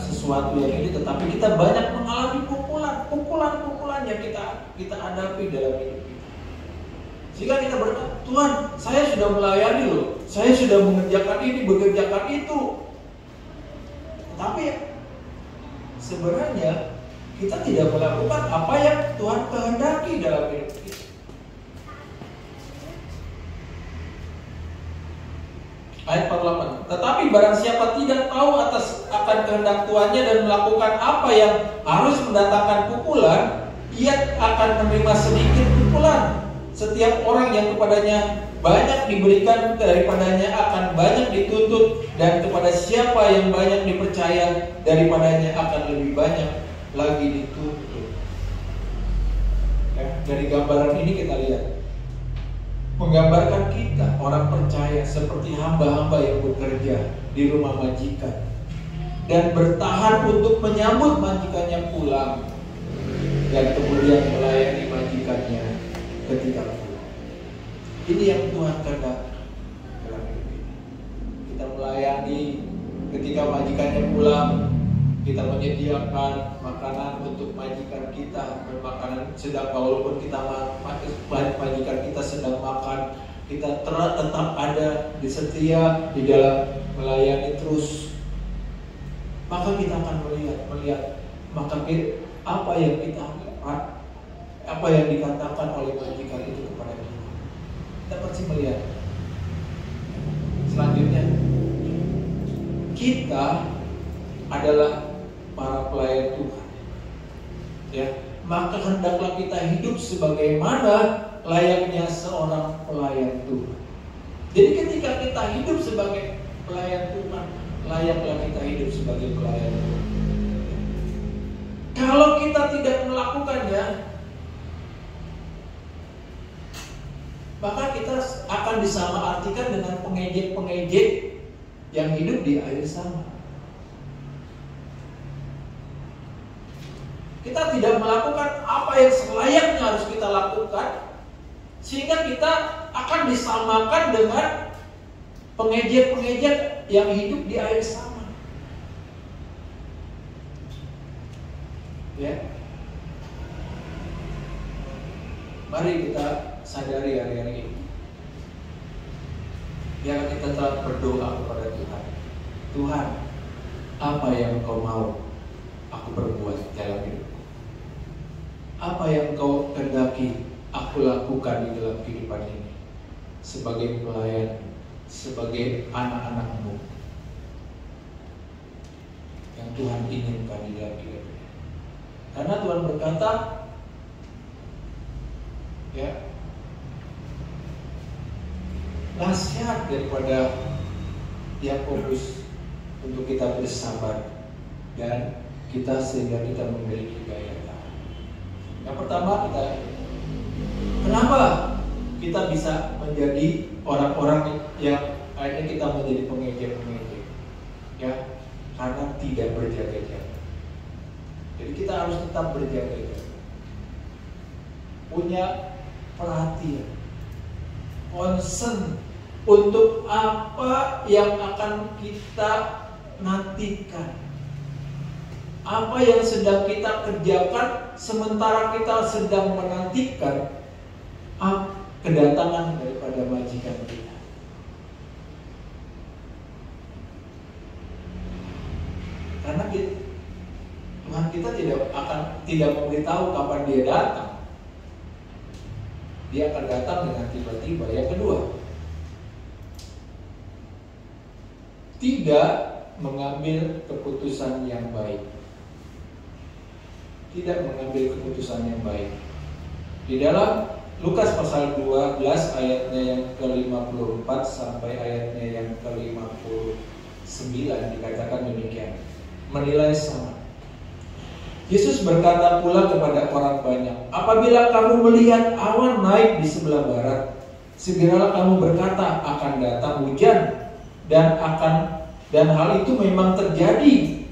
sesuatu yang ini, tetapi kita banyak mengalami pukulan yang kita hadapi dalam hidup kita. Sehingga kita berkata, Tuhan, saya sudah melayani loh, saya sudah mengerjakan ini, mengerjakan itu, tapi sebenarnya kita tidak melakukan apa yang Tuhan kehendaki dalam hidup kita. Ayat 48. Tetapi barang siapa tidak tahu akan kehendak tuannya dan melakukan apa yang harus mendatangkan pukulan, ia akan menerima sedikit pukulan. Setiap orang yang kepadanya banyak diberikan, daripadanya akan banyak dituntut, dan kepada siapa yang banyak dipercaya, daripadanya akan lebih banyak lagi dituntut. Ya, dari gambaran ini kita lihat, menggambarkan kita orang percaya seperti hamba-hamba yang bekerja di rumah majikan dan bertahan untuk menyambut majikannya pulang dan kemudian melayani majikannya ketika pulang. Ini yang Tuhan kehendaki dalam hidup ini. Kita melayani ketika majikannya pulang, kita menyediakan makanan untuk majikan kita, bermakanan sedang walaupun kita majikan kita sedang makan, kita tetap ada di setia di dalam melayani terus, maka kita akan melihat maka apa yang dikatakan oleh majikan itu kepada kita. Kita pasti melihat. Selanjutnya, kita adalah para pelayan Tuhan. Ya, maka hendaklah kita hidup sebagaimana layaknya seorang pelayan Tuhan. Jadi ketika kita hidup sebagai pelayan Tuhan, layaklah kita hidup sebagai pelayan Tuhan. Kalau kita tidak melakukannya, maka kita akan disamaartikan dengan pengejek-pengejek yang hidup di air sana. Kita tidak melakukan apa yang selayaknya harus kita lakukan, sehingga kita akan disamakan dengan pengejek-pengejek yang hidup di air sana. Ya, mari kita sadari hari-hari ini. Biar kita tetap berdoa kepada Tuhan. Tuhan, apa yang Engkau mau aku perbuat dalam hidupku? Apa yang Engkau kehendaki aku lakukan di dalam kehidupan ini? Sebagai pelayan, sebagai anak-anak-Mu yang Tuhan inginkan di dalam kehidupan ini. Karena Tuhan berkata, ya, nasihat daripada Yakobus untuk kita bersabar dan kita sehingga kita memiliki daya tahan. Yang pertama, kenapa kita bisa menjadi orang-orang yang akhirnya kita menjadi pengejek-pengejek? Ya, karena tidak berjaga-jaga. Jadi kita harus tetap berjaga-jaga, punya perhatian, concern untuk apa yang akan kita nantikan, apa yang sedang kita kerjakan sementara kita sedang menantikan kedatangan daripada majikan kita. Karena Tuhan kita tidak memberitahu kapan Dia datang. Dia akan datang dengan tiba-tiba. Yang kedua, tidak mengambil keputusan yang baik. Tidak mengambil keputusan yang baik. Di dalam Lukas pasal 12 ayatnya yang ke-54 sampai ayatnya yang ke-59 dikatakan demikian. Menilai sama. Yesus berkata pula kepada orang banyak, apabila kamu melihat awan naik di sebelah barat, segeralah kamu berkata akan datang hujan, dan hal itu memang terjadi.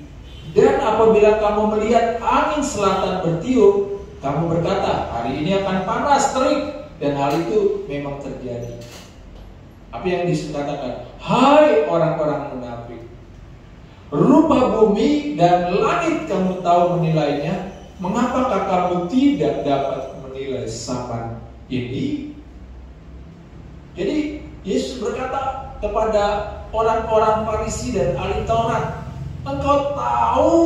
Dan apabila kamu melihat angin selatan bertiup, kamu berkata hari ini akan panas terik, dan hal itu memang terjadi. Apa yang dikatakan? Hai orang-orang munafik, rupa bumi dan langit kamu tahu menilainya, mengapakah kamu tidak dapat menilai zaman ini? Jadi Yesus berkata kepada orang-orang Farisi dan ahli Taurat, engkau tahu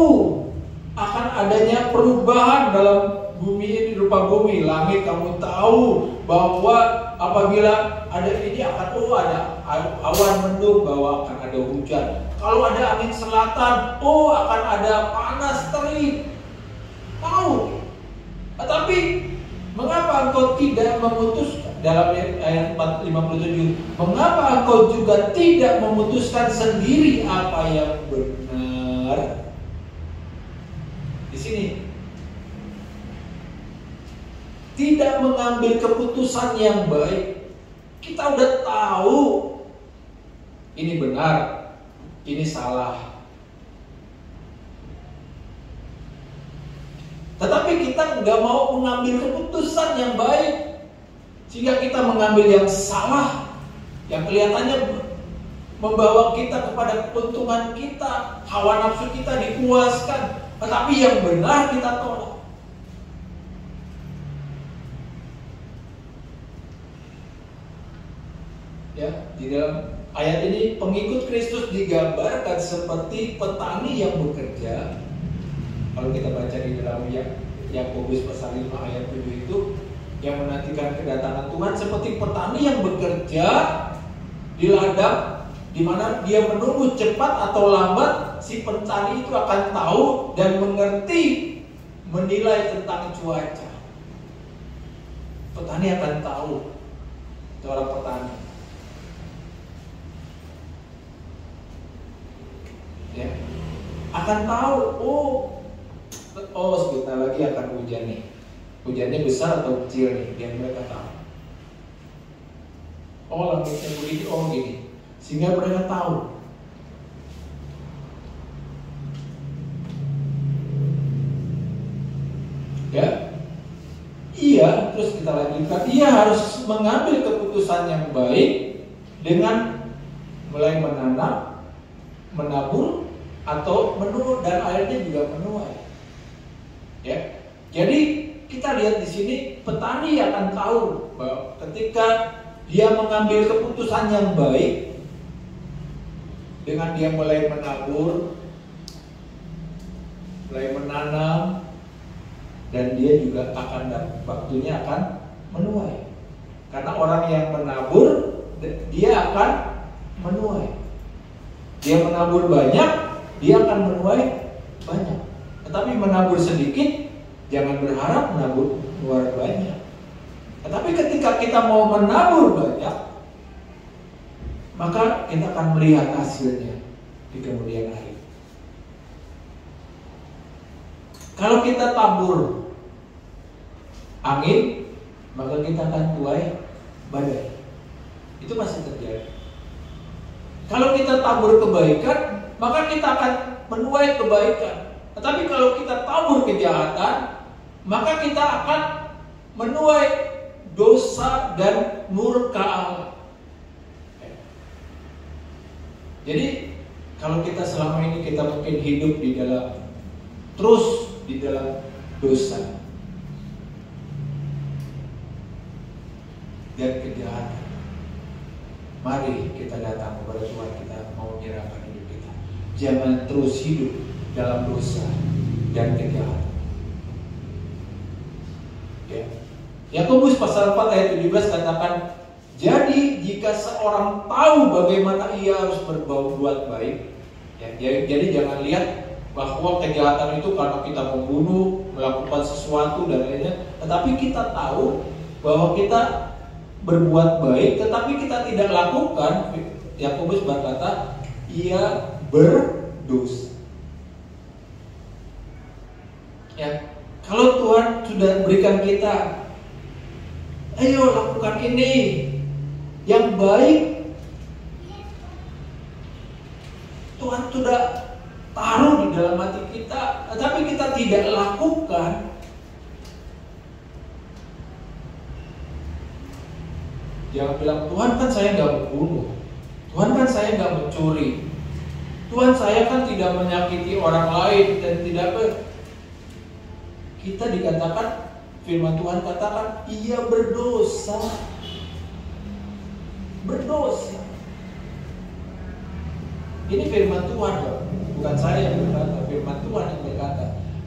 akan adanya perubahan dalam bumi ini, rupa bumi, langit kamu tahu bahwa apabila ada ini akan ada awan mendung bahwa akan ada hujan. Kalau ada angin selatan, akan ada panas terik. Tahu. Tetapi mengapa engkau tidak memutuskan, dalam ayat 57, mengapa engkau juga tidak memutuskan sendiri apa yang benar? Di sini tidak mengambil keputusan yang baik. Kita udah tahu ini benar, ini salah. Tetapi kita nggak mau mengambil keputusan yang baik, sehingga kita mengambil yang salah, yang kelihatannya membawa kita kepada keuntungan kita, hawa nafsu kita dipuaskan, tetapi yang benar kita tolak. Ya, di dalam ayat ini pengikut Kristus digambarkan seperti petani yang bekerja. Kalau kita baca di dalam Yakobus pasal 5 ayat 7 itu, yang menantikan kedatangan Tuhan seperti petani yang bekerja di ladang, di mana dia menunggu cepat atau lambat, si petani itu akan tahu dan mengerti, menilai tentang cuaca. Petani akan tahu, seorang petani. Ya, akan tahu, sebentar lagi akan hujan nih. Hujannya besar atau kecil nih, biar mereka tahu. Langitnya begini, gini. Sehingga mereka tahu. Ya, iya, terus kita lanjutkan. Ia harus mengambil keputusan yang baik dengan mulai menanam, menabur, atau menuai, dan akhirnya juga menuai. Ya, jadi kita lihat di sini petani akan tahu bahwa ketika dia mengambil keputusan yang baik dengan dia mulai menabur, mulai menanam, dan dia juga akan waktunya akan menuai. Karena orang yang menabur, dia akan menuai. Dia menabur banyak, dia akan menuai banyak. Tetapi menabur sedikit, jangan berharap menabur luar banyak. Tetapi ketika kita mau menabur banyak, maka kita akan melihat hasilnya di kemudian hari. Kalau kita tabur angin, maka kita akan tuai badai. Itu masih terjadi. Kalau kita tabur kebaikan, maka kita akan menuai kebaikan. Tetapi kalau kita tabur kejahatan, maka kita akan menuai dosa dan murka Allah. Jadi kalau kita selama ini kita mungkin hidup terus di dalam dosa dan kejahatan, mari kita datang kepada Tuhan, kita mau menyerahkan hidup kita. Jangan terus hidup dalam dosa dan kejahatan. Ya. Yakobus pasal 4 ayat 17 katakan, jadi jika seorang tahu bagaimana ia harus berbuat baik, ya, jadi jangan lihat bahwa kejahatan itu karena kita membunuh, melakukan sesuatu dan lainnya, tetapi kita tahu bahwa kita berbuat baik, tetapi kita tidak lakukan. Yakobus berkata, ia berdosa. Ya, kalau Tuhan sudah berikan kita, ayo lakukan ini yang baik, Tuhan sudah taruh di dalam hati kita, tapi kita tidak lakukan. Jangan bilang, Tuhan kan saya nggak membunuh, Tuhan kan saya nggak mencuri, Tuhan saya kan tidak menyakiti orang lain dan tidak kita dikatakan, firman Tuhan katakan, ia berdosa. Berdosa. Ini firman Tuhan, bukan saya yang berkata, firman Tuhan yang berkata.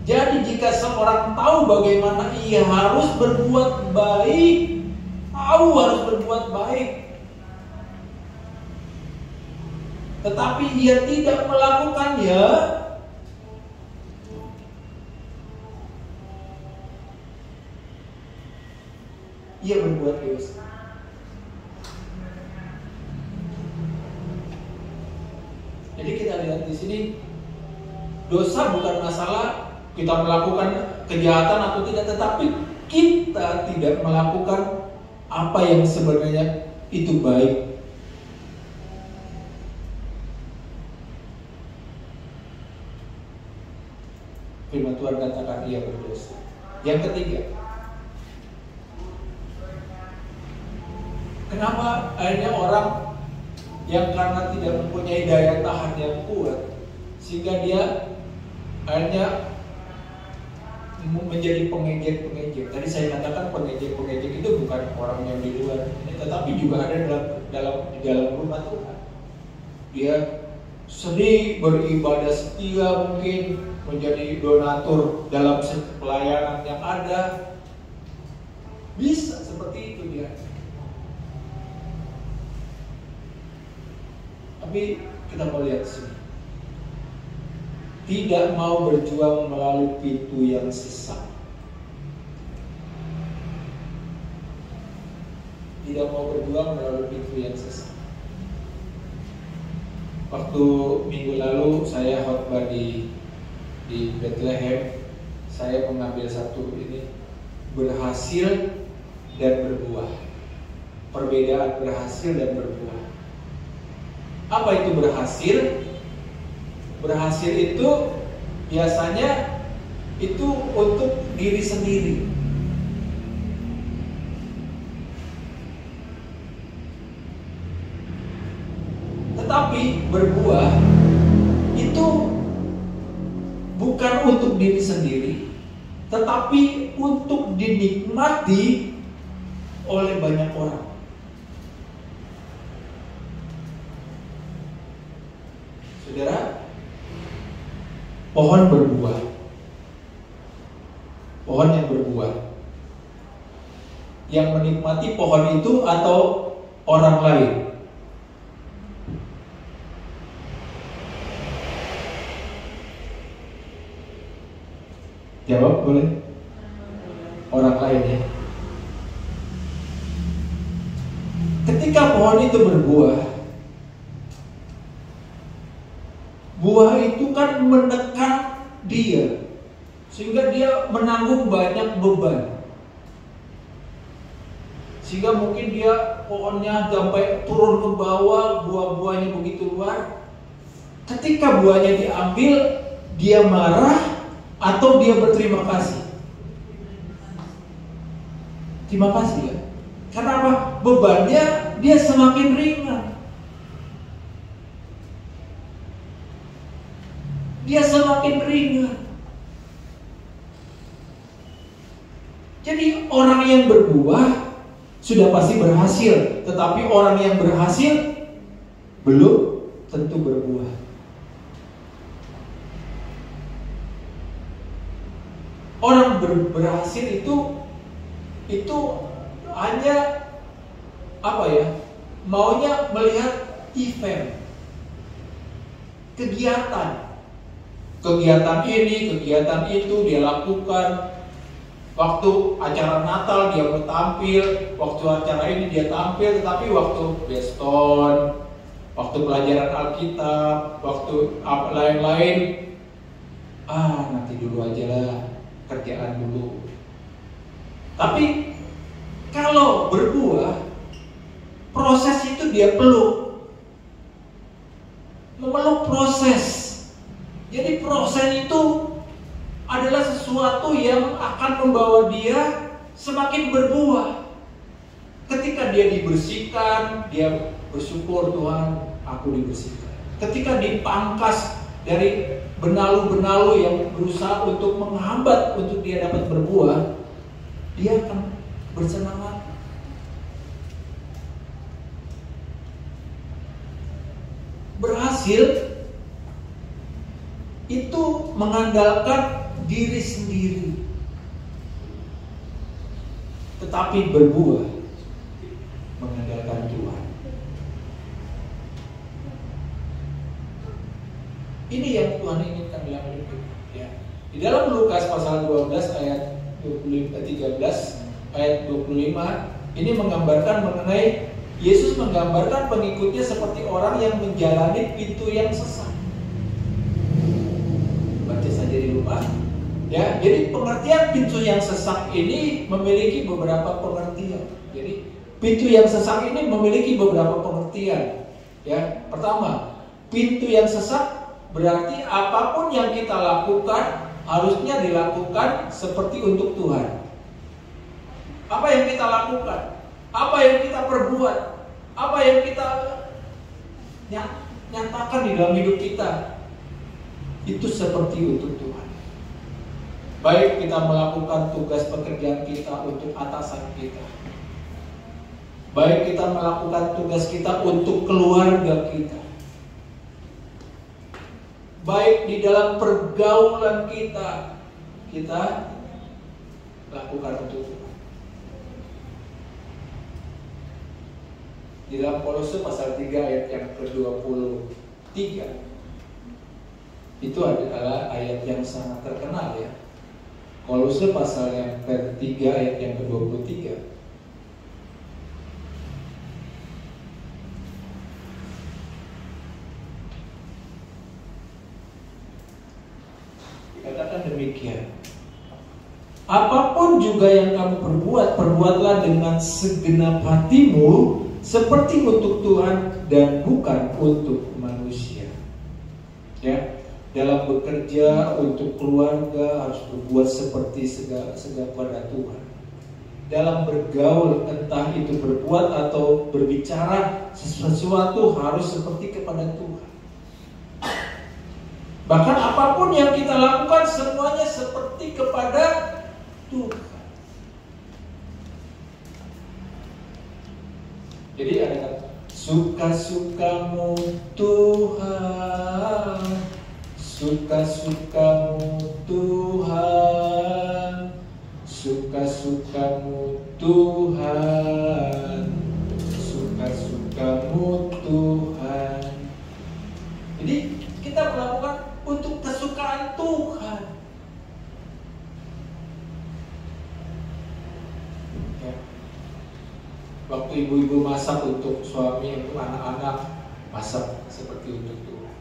Jadi jika seorang tahu bagaimana ia harus berbuat baik, tahu harus berbuat baik, tetapi ia tidak melakukannya, ia berbuat dosa. Jadi kita lihat di sini, dosa bukan masalah kita melakukan kejahatan atau tidak, tetapi kita tidak melakukan apa yang sebenarnya itu baik. Firman Tuhan katakan ia berdosa. Yang ketiga, kenapa akhirnya orang yang karena tidak mempunyai daya tahan yang kuat, sehingga dia akhirnya menjadi pengejek-pengejek. Tadi saya katakan pengejek-pengejek itu bukan orang yang di luar, tetapi juga ada di dalam rumah Tuhan. Dia sering beribadah setia, mungkin menjadi donatur dalam pelayanan yang ada. Bisa seperti itu dia. Tapi kita mau lihat sini. Tidak mau berjuang melalui pintu yang sesat. Tidak mau berjuang melalui pintu yang sesat. Waktu minggu lalu saya khotbah di Bethlehem, saya mengambil satu ini, berhasil dan berbuah. Perbedaan berhasil dan berbuah. Apa itu berhasil? Berhasil itu biasanya itu untuk diri sendiri. Tetapi berbuah itu bukan untuk diri sendiri, tetapi untuk dinikmati oleh banyak orang. Saudara, pohon berbuah, pohon yang berbuah, yang menikmati pohon itu atau orang lain? Jawab boleh? Orang lain ya. Ketika pohon itu berbuah, buah itu kan menekan dia, sehingga dia menanggung banyak beban. Sehingga mungkin dia pohonnya sampai turun ke bawah, buah-buahnya begitu luar. Ketika buahnya diambil, dia marah atau dia berterima kasih? Terima kasih ya. Karena apa? Bebannya dia semakin ringan. Dia semakin ringan. Jadi orang yang berbuah sudah pasti berhasil, tetapi orang yang berhasil belum tentu berbuah. Orang berhasil itu hanya apa ya? Maunya melihat event, kegiatan ini, kegiatan itu dia lakukan. Waktu acara Natal dia mau tampil, waktu acara ini dia tampil, tetapi waktu beston, waktu pelajaran Alkitab, waktu lain-lain, nanti dulu aja lah, kerjaan dulu. Tapi kalau berbuah, proses itu dia memeluk proses. Jadi proses itu adalah sesuatu yang akan membawa dia semakin berbuah. Ketika dia dibersihkan, dia bersyukur, Tuhan, aku dibersihkan. Ketika dipangkas dari benalu-benalu yang berusaha untuk menghambat untuk dia dapat berbuah, dia akan bersenang hati. Berhasil itu mengandalkan diri sendiri, tetapi berbuah mengandalkan Tuhan. Ini yang Tuhan inginkan dalam hidup kita. Ya. Di dalam Lukas pasal 12 ayat 13 ayat 25 ini menggambarkan mengenai Yesus menggambarkan pengikutnya seperti orang yang menjalani pintu yang sesat. Baca saja di rumah. Ya, jadi pengertian pintu yang sesat ini memiliki beberapa pengertian. Jadi pintu yang sesat ini memiliki beberapa pengertian. Ya, pertama, pintu yang sesat berarti apapun yang kita lakukan harusnya dilakukan seperti untuk Tuhan. Apa yang kita lakukan? Apa yang kita perbuat? Apa yang kita nyatakan di dalam hidup kita? Itu seperti untuk Tuhan. Baik kita melakukan tugas pekerjaan kita untuk atasan kita, baik kita melakukan tugas kita untuk keluarga kita, baik di dalam pergaulan kita lakukan untuk Tuhan. Di dalam Kolose pasal 3 ayat yang ke-23, itu adalah ayat yang sangat terkenal ya. Kolose pasal yang ke-3 ayat yang ke-23. Dikatakan demikian, apapun juga yang kamu perbuat, perbuatlah dengan segenap hatimu seperti untuk Tuhan dan bukan untuk manusia. Ya, dalam bekerja untuk keluarga harus berbuat seperti segala pada Tuhan. Dalam bergaul, entah itu berbuat atau berbicara sesuatu, harus seperti kepada Tuhan. Bahkan apapun yang kita lakukan semuanya seperti kepada Tuhan. Jadi ada kata suka-sukamu Tuhan, suka-sukamu Tuhan, suka-sukamu Tuhan, suka-sukamu Tuhan. Jadi kita melakukan untuk kesukaan Tuhan. Ya. Waktu ibu-ibu masak untuk suami, untuk anak-anak, masak seperti untuk Tuhan.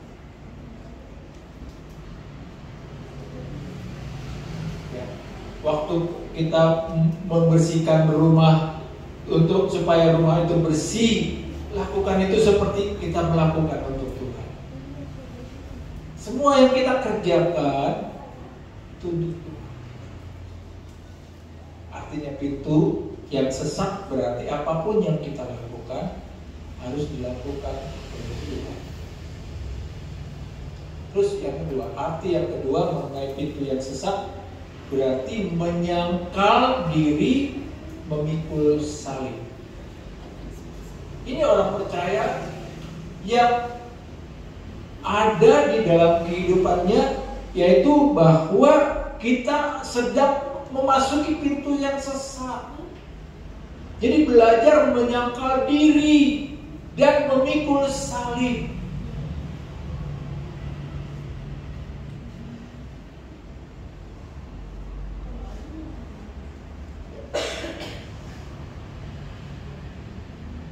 Ya. Waktu kita membersihkan rumah untuk supaya rumah itu bersih, lakukan itu seperti kita melakukan untuk Tuhan. Semua yang kita kerjakan itu untuk Tuhan. Artinya pintu yang sesak berarti apapun yang kita lakukan harus dilakukan untuk Tuhan. Terus yang kedua, arti yang kedua mengenai pintu yang sesak berarti menyangkal diri memikul salib. Ini orang percaya yang ada di dalam kehidupannya, yaitu bahwa kita sedang memasuki pintu yang sesat. Jadi belajar menyangkal diri dan memikul salib.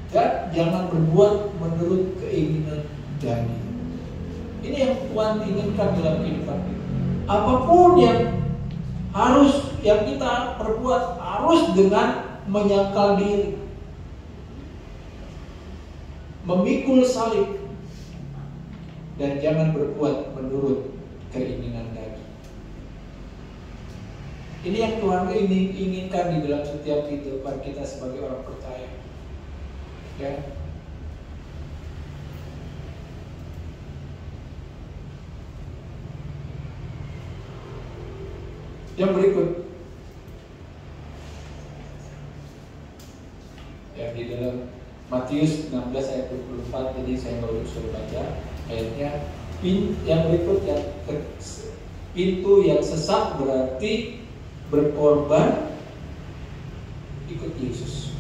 Dan jangan berbuat menurut keinginan daging. Ini yang Tuhan inginkan dalam kehidupan kita. Apapun yang kita perbuat harus dengan menyangkal diri, memikul salib, dan jangan berbuat menurut keinginan daging. Ini yang Tuhan inginkan di dalam setiap kehidupan kita sebagai orang percaya. Ya. Yang berikut, ya, di dalam Matius 16 ayat 24, jadi saya baru suruh baca ayatnya. Yang berikut, yang pintu yang sesat berarti berkorban ikut Yesus.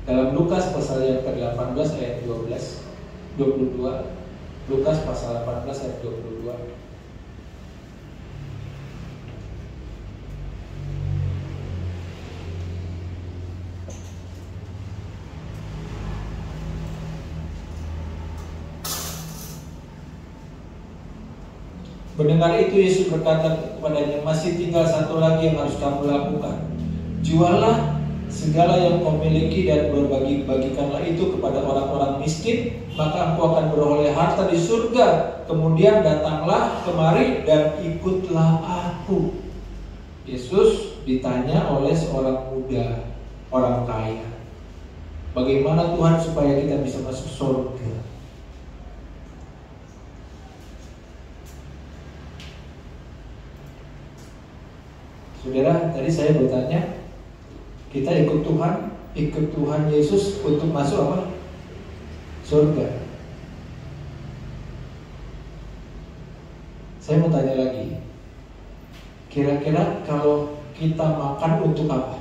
Dalam Lukas pasal yang ke-18 ayat 22, Lukas pasal 18 ayat 22. Mendengar itu Yesus berkata kepadanya, masih tinggal satu lagi yang harus kamu lakukan. Jualah segala yang kau miliki dan berbagi-bagikanlah itu kepada orang-orang miskin, maka engkau akan beroleh harta di surga. Kemudian datanglah kemari dan ikutlah aku. Yesus ditanya oleh seorang muda, orang kaya, bagaimana Tuhan supaya kita bisa masuk surga? Saudara, tadi saya bertanya, kita ikut Tuhan Yesus untuk masuk apa? Surga. Saya mau tanya lagi, kira-kira kalau kita makan untuk apa?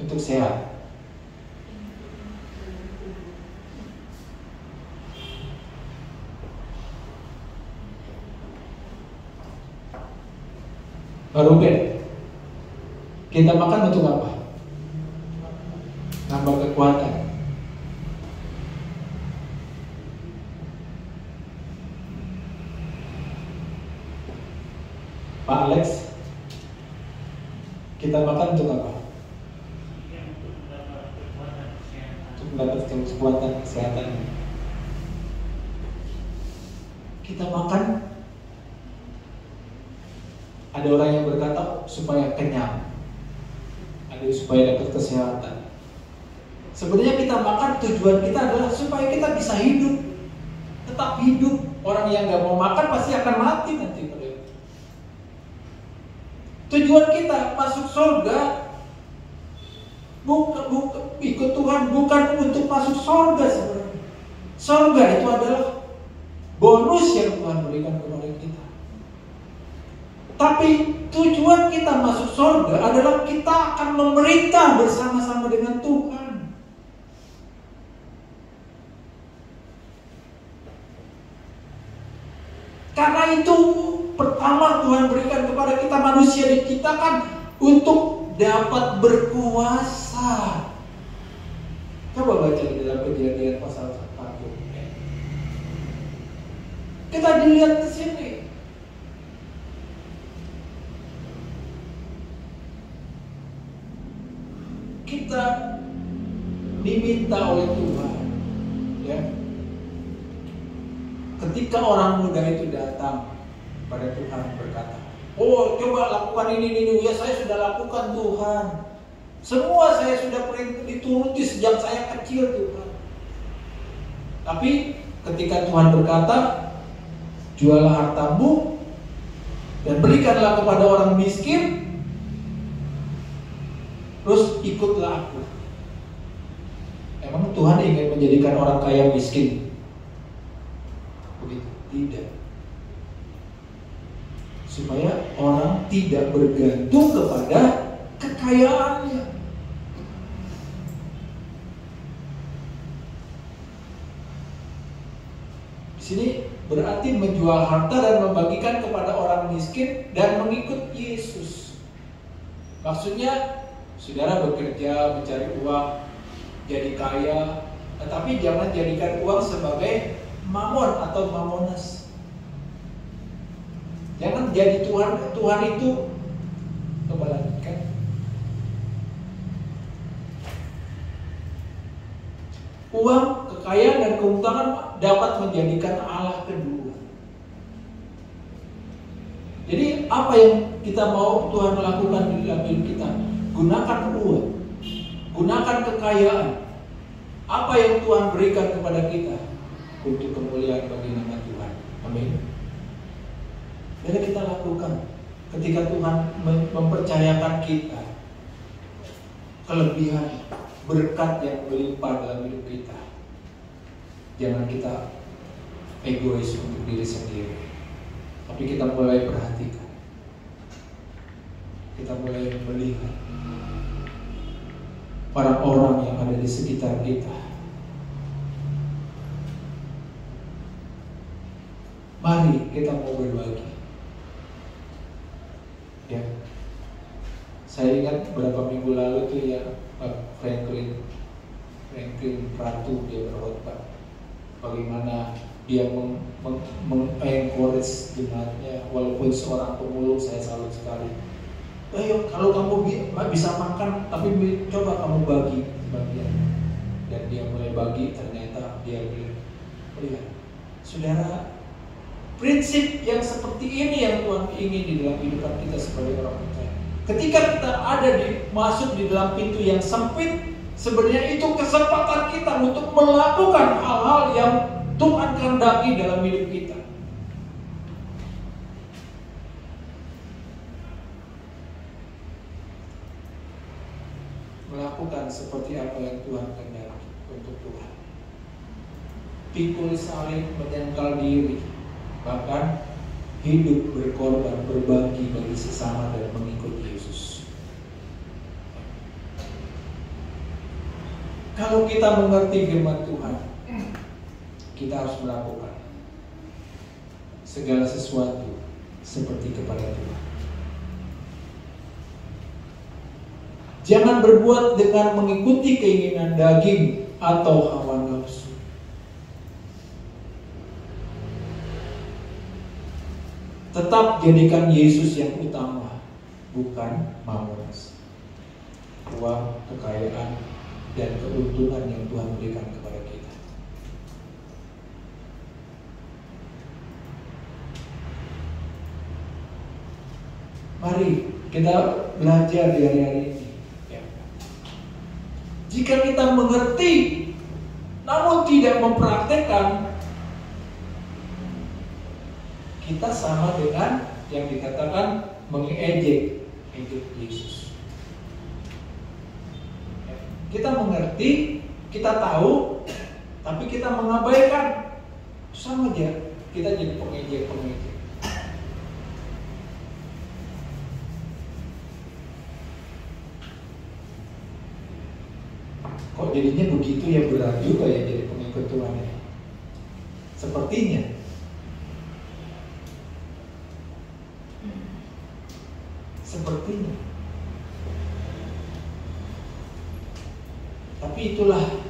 Untuk sehat. Pak Ruben, kita makan untuk apa? Nambah kekuatan. Pak Alex, kita makan untuk apa? Untuk mendapat kekuatan kesehatan. Kita makan, ada orang yang berkata supaya kenyang, ada supaya dapat kesehatan. Sebenarnya kita makan, tujuan kita adalah supaya kita bisa hidup, tetap hidup. Orang yang nggak mau makan pasti akan mati nanti. Tujuan kita masuk surga bukan ikut Tuhan, bukan untuk masuk surga sebenarnya. Surga itu adalah bonus yang Tuhan berikan kepada kita. Tapi tujuan kita masuk surga adalah kita akan memerintah bersama-sama dengan Tuhan. Karena itu pertama Tuhan berikan kepada kita manusia diciptakan untuk dapat berkuasa. Coba baca di dalam Kejadian pasal 1. Kita dilihat di sini. Kita diminta oleh Tuhan, ya. Ketika orang muda itu datang pada Tuhan berkata, oh coba lakukan ini, ya saya sudah lakukan Tuhan. Semua saya sudah dituruti sejak saya kecil Tuhan. Tapi ketika Tuhan berkata, jualah hartamu dan berikanlah kepada orang miskin, terus ikutlah aku. Emang Tuhan ingin menjadikan orang kaya miskin? Begitu? Tidak. Supaya orang tidak bergantung kepada kekayaannya. Di sini berarti menjual harta dan membagikan kepada orang miskin dan mengikut Yesus. Maksudnya, saudara bekerja, mencari uang, jadi kaya, tetapi jangan jadikan uang sebagai mamon atau mamonas. Jangan jadi Tuhan itu kebalankan. Uang, kekayaan dan keutamaan dapat menjadikan Allah kedua. Jadi apa yang kita mau Tuhan lakukan di dalam hidup kita? Gunakan uang, gunakan kekayaan. Apa yang Tuhan berikan kepada kita untuk kemuliaan bagi nama Tuhan. Amin. Jadi kita lakukan ketika Tuhan mempercayakan kita kelebihan berkat yang melimpah dalam hidup kita. Jangan kita egois untuk diri sendiri, tapi kita mulai perhatikan, kita mulai melihat orang-orang yang ada di sekitar kita. Mari kita mau berbagi. Ya, saya ingat beberapa minggu lalu tuh ya, Franklin Ratu dia berkhotbah. Bagaimana dia mengencourage jemaatnya, walaupun seorang pemulung, saya salut sekali. Ayo, kalau kamu bisa makan, tapi coba kamu bagi sebagian. Dan dia mulai bagi, ternyata dia bilang, lihat, saudara, prinsip yang seperti ini yang Tuhan ingin di dalam kehidupan kita sebagai orang percaya. Ketika kita masuk di dalam pintu yang sempit, sebenarnya itu kesempatan kita untuk melakukan hal-hal yang Tuhan kehendaki dalam hidup kita. apa yang Tuhan kehendaki untuk Tuhan. Pikul salib, menyangkal diri, bahkan hidup berkorban, berbagi bagi sesama dan mengikut Yesus. Kalau kita mengerti firman Tuhan, kita harus melakukan segala sesuatu seperti kepada Tuhan. Jangan berbuat dengan mengikuti keinginan daging atau hawa nafsu. Tetap jadikan Yesus yang utama, bukan mamon, uang, kekayaan, dan keuntungan yang Tuhan berikan kepada kita. Mari kita belajar di hari-hari ini. Jika kita mengerti, namun tidak mempraktekkan, kita sama dengan yang dikatakan mengejek Yesus. Kita mengerti, kita tahu, tapi kita mengabaikan, sama aja kita jadi pengejek. Kok jadinya begitu ya, berat juga ya jadi pengikut Tuhan ya. Sepertinya. Tapi itulah,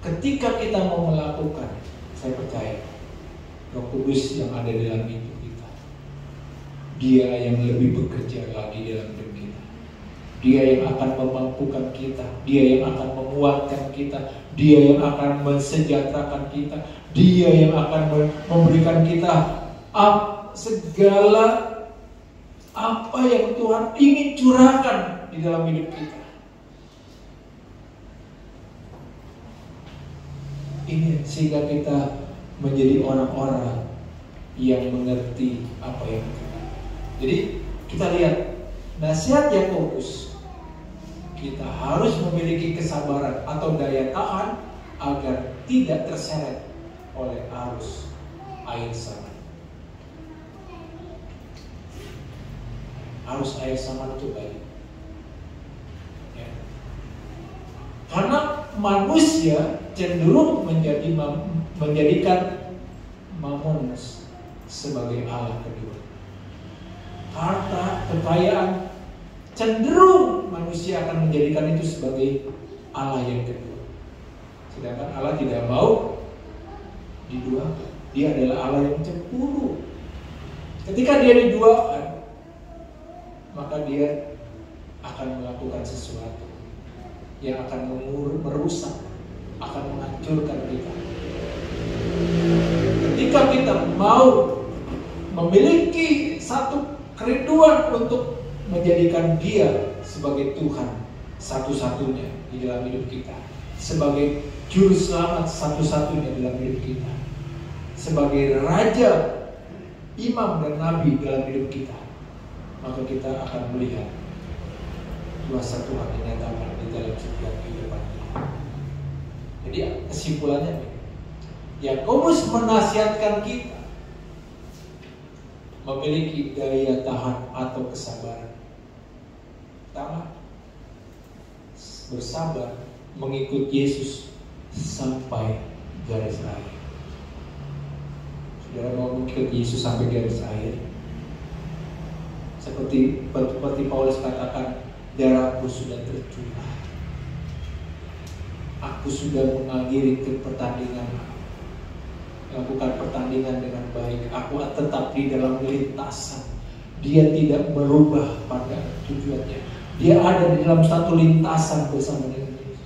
ketika kita mau melakukan, saya percaya Roh Kudus yang ada dalam hidup kita, Dia yang lebih bekerja lagi dalam hidup kita. Dia yang akan memampukan kita, Dia yang akan menguatkan kita, Dia yang akan mensejahterakan kita, Dia yang akan memberikan kita segala apa yang Tuhan ingin curahkan di dalam hidup kita. Ini sehingga kita menjadi orang-orang yang mengerti apa yang kita. Jadi kita lihat nasihat Yakobus, kita harus memiliki kesabaran atau daya tahan agar tidak terseret oleh arus air zaman. Arus air zaman itu baik. Ya. Karena manusia cenderung menjadikan mamon sebagai Allah kedua. Harta, kekayaan, cenderung manusia akan menjadikan itu sebagai Allah yang kedua. Sedangkan Allah tidak mau diduakan. Dia adalah Allah yang cemburu. Ketika dia diduakan, maka dia akan melakukan sesuatu yang akan merusak, akan menghancurkan kita. Ketika kita mau memiliki satu kerinduan untuk menjadikan Dia sebagai Tuhan satu-satunya di dalam hidup kita, sebagai juru selamat satu-satunya dalam hidup kita, sebagai raja, imam dan nabi dalam hidup kita, maka kita akan melihat kuasa Tuhan dinyatakan di dalam setiap kehidupan kita. Jadi kesimpulannya, Yakobus menasihatkan kita memiliki daya tahan atau kesabaran. Pertama, bersabar mengikut Yesus sampai garis akhir. Saudara mau mengikut Yesus sampai garis akhir, seperti Paulus katakan, darahku sudah tercurah, aku sudah mengakhiri pertandingan, melakukan pertandingan dengan baik, aku tetap di dalam lintasan. Dia tidak berubah pada tujuannya, dia ada di dalam satu lintasan bersama dengan Yesus.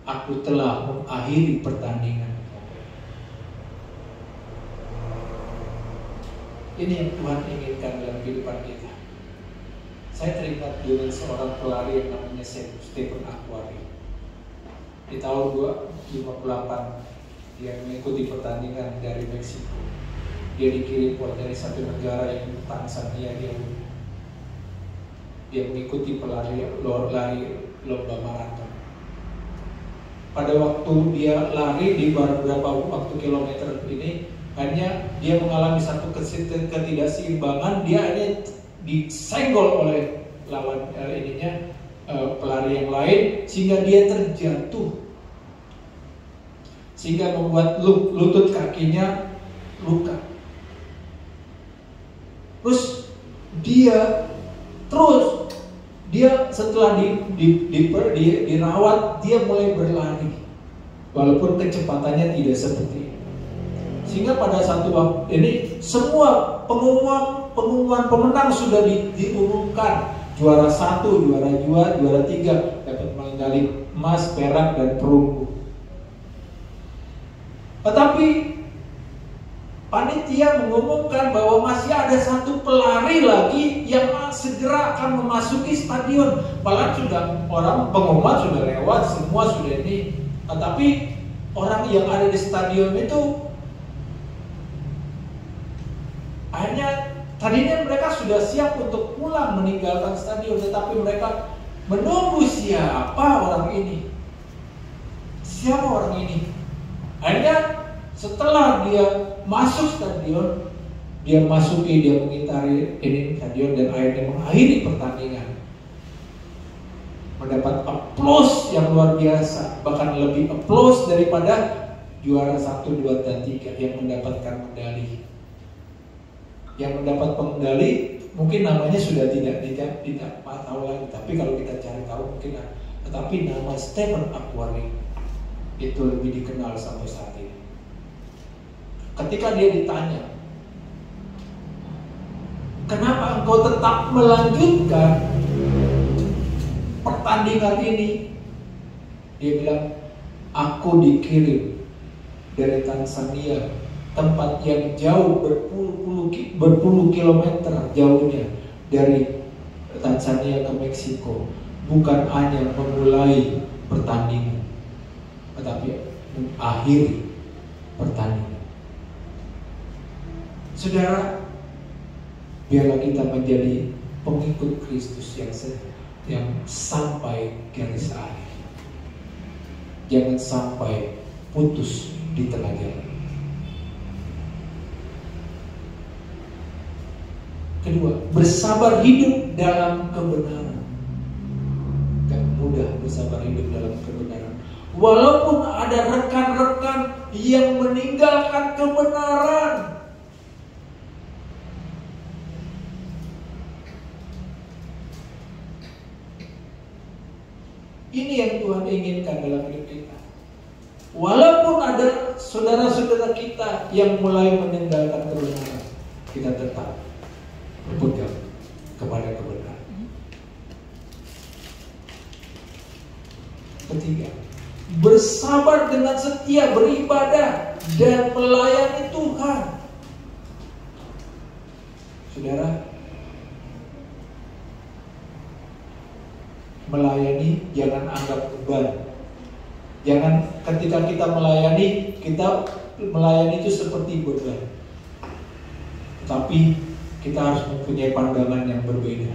Aku telah mengakhiri pertandingan. Ini yang Tuhan inginkan dalam kehidupan kita. Saya teringat dengan seorang pelari yang namanya Stephen Akhwari. Di tahun 1958 dia mengikuti pertandingan dari Meksiko. Dia dikirim dari satu negara yang Tanzania dia. dia mengikuti lari lomba maraton. Pada waktu dia lari di beberapa waktu kilometer ini, hanya dia mengalami satu ketidakseimbangan, dia hanya disenggol oleh lawan pelari yang lain, sehingga dia terjatuh, sehingga membuat lutut kakinya luka. Terus dia setelah dirawat, dia mulai berlari, walaupun kecepatannya tidak seperti ini. Sehingga pada satu waktu ini semua pengumuman pemenang sudah diumumkan. Juara 1, juara 2, juara 3 dapat medali emas, perak, dan perunggu. Tetapi panitia mengumumkan bahwa masih ada satu pelari lagi yang segera akan memasuki stadion. Padahal sudah pengumuman sudah lewat, semua sudah ini. Tetapi orang yang ada di stadion itu hanya tadinya mereka sudah siap untuk pulang meninggalkan stadion, tetapi mereka menunggu siapa orang ini. Siapa orang ini? Hanya setelah dia masuk stadion, dia mengitari ini stadion dan akhirnya mengakhiri pertandingan. Mendapat aplaus yang luar biasa, bahkan lebih aplaus daripada juara 1, 2, dan 3 yang mendapatkan medali. Yang mendapat medali mungkin namanya sudah tidak tahu lagi, tapi kalau kita cari tahu mungkin. Tetapi nama Stephen Akhwari itu lebih dikenal sampai saat ini. Ketika dia ditanya, kenapa engkau tetap melanjutkan pertandingan ini? Dia bilang, aku dikirim dari Tanzania, tempat yang jauh berpuluh kilometer jauhnya dari Tanzania ke Meksiko, bukan hanya memulai pertandingan, tetapi mengakhiri pertandingan. Saudara, biarlah kita menjadi pengikut Kristus yang sampai garis akhir. Jangan sampai putus di tengah jalan. Kedua, bersabar hidup dalam kebenaran. Gak mudah bersabar hidup dalam kebenaran. Walaupun ada rekan-rekan yang meninggalkan kebenaran. Ini yang Tuhan inginkan dalam hidup kita. Walaupun ada saudara-saudara kita yang mulai meninggalkan kebenaran, kita tetap berpegang kepada kebenaran. Ketiga, bersabar dengan setia beribadah dan melayani Tuhan. Saudara, melayani jangan anggap beban. Jangan ketika kita melayani itu seperti beban. Tapi kita harus mempunyai pandangan yang berbeda.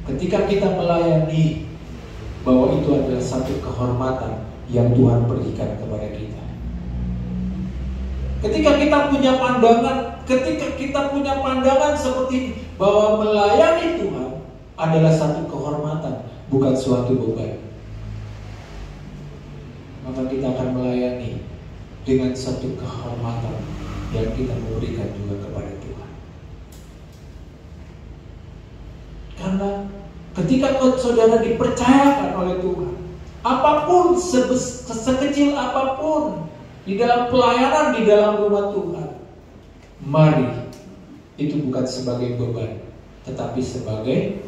Ketika kita melayani, bahwa itu adalah satu kehormatan yang Tuhan berikan kepada kita. Ketika kita punya pandangan seperti bahwa melayani Tuhan adalah satu kehormatan, bukan suatu beban, maka kita akan melayani dengan satu kehormatan yang kita memberikan juga kepada Tuhan. Karena ketika saudara dipercayakan oleh Tuhan, apapun sekecil apapun di dalam pelayanan di dalam rumah Tuhan, mari itu bukan sebagai beban, tetapi sebagai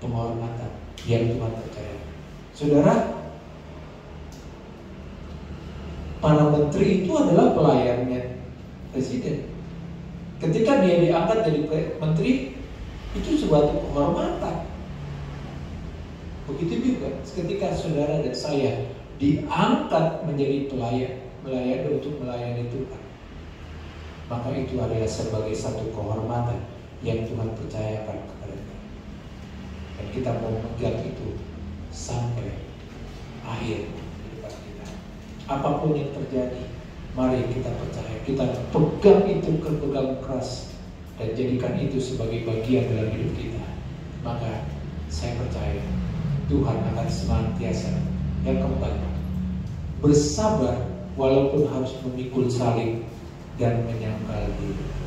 penghormatan yang Tuhan percaya. Saudara, para menteri itu adalah pelayannya presiden. Ketika dia diangkat jadi menteri, itu suatu kehormatan. Begitu juga ketika saudara dan saya diangkat menjadi pelayan untuk melayani Tuhan, maka itu adalah sebagai satu kehormatan yang Tuhan percayakan kepada kita. kita mau memegang itu sampai akhir kehidupan kita. Apapun yang terjadi, mari kita percaya, kita pegang itu berpegang keras dan jadikan itu sebagai bagian dalam hidup kita. Maka saya percaya Tuhan akan senantiasa yang kembali bersabar walaupun harus memikul salib dan menyangkal diri.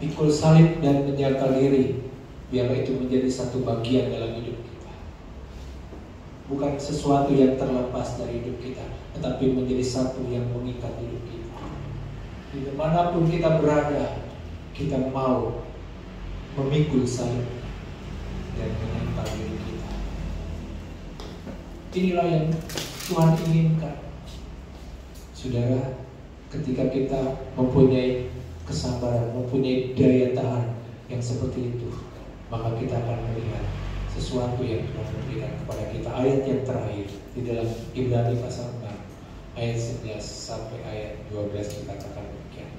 Pikul salib dan menyangkal diri, biarlah itu menjadi satu bagian dalam hidup kita. Bukan sesuatu yang terlepas dari hidup kita, tetapi menjadi satu yang mengikat hidup kita. Dimanapun kita berada, kita mau memikul salib dan menyangkal diri kita. Inilah yang Tuhan inginkan. Saudara, ketika kita mempunyai kesabaran, mempunyai daya tahan yang seperti itu, maka kita akan melihat sesuatu yang Tuhan memberikan kepada kita. Ayat yang terakhir di dalam Ibrani pasal 6 ayat 11 sampai ayat 12 dikatakan demikian.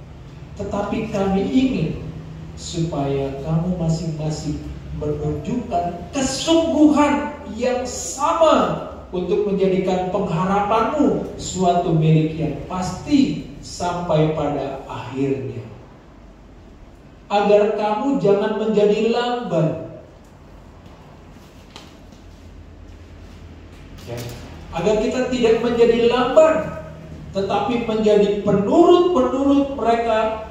Tetapi kami ingin supaya kamu masing-masing menunjukkan kesungguhan yang sama untuk menjadikan pengharapanmu suatu milik yang pasti sampai pada akhirnya, agar kamu jangan menjadi lamban, ya, agar kita tidak menjadi lamban, tetapi menjadi penurut mereka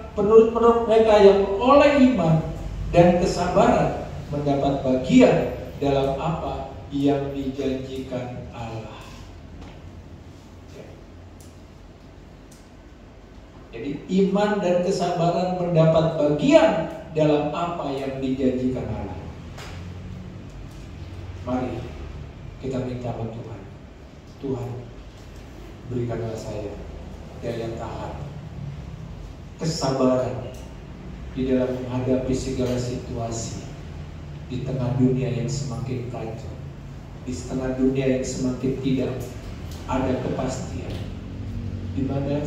yang oleh iman dan kesabaran mendapat bagian dalam apa yang dijanjikan Allah. Jadi iman dan kesabaran mendapat bagian dalam apa yang dijanjikan Allah. Mari kita minta kepada Tuhan. Tuhan, berikanlah saya daya tahan, kesabaran di dalam menghadapi segala situasi di tengah dunia yang semakin kacau, di tengah dunia yang semakin tidak ada kepastian, di mana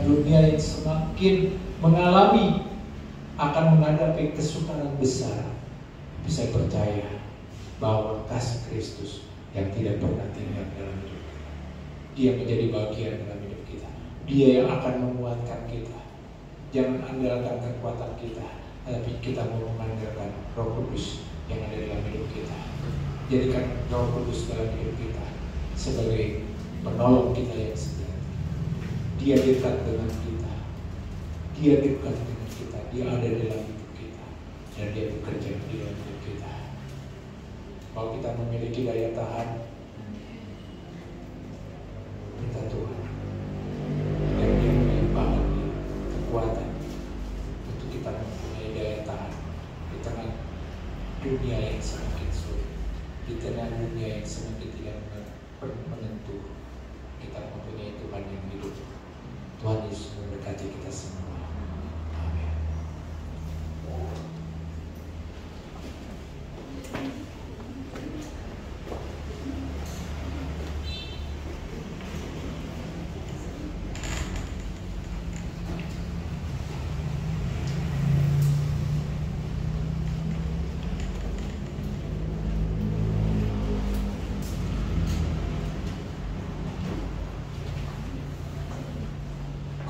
dunia yang semakin mengalami akan menghadapi kesukaran besar. Tapi saya percaya bahwa kasih Kristus yang tidak pernah tinggal dalam hidup kita, Dia menjadi bagian dalam hidup kita. Dia yang akan menguatkan kita. Jangan andalkan kekuatan kita, tapi kita mau mengandalkan Roh Kudus yang ada dalam hidup kita. Jadikan Roh Kudus dalam hidup kita sebagai penolong kita yang sejati. Dia dekat dengan kita. Dia dekat dengan kita. Dia ada dalam hidup kita dan Dia bekerja di dalam hidup kita. Mau kita memiliki daya tahan, minta Tuhan agar Dia melimpahkan kekuatan untuk kita mempunyai daya tahan di tengah dunia yang semakin sulit, di tengah dunia yang semakin tidak menentu. Kita mempunyai Tuhan yang hidup. Tuhan Yesus memberkati kita semua. Amin.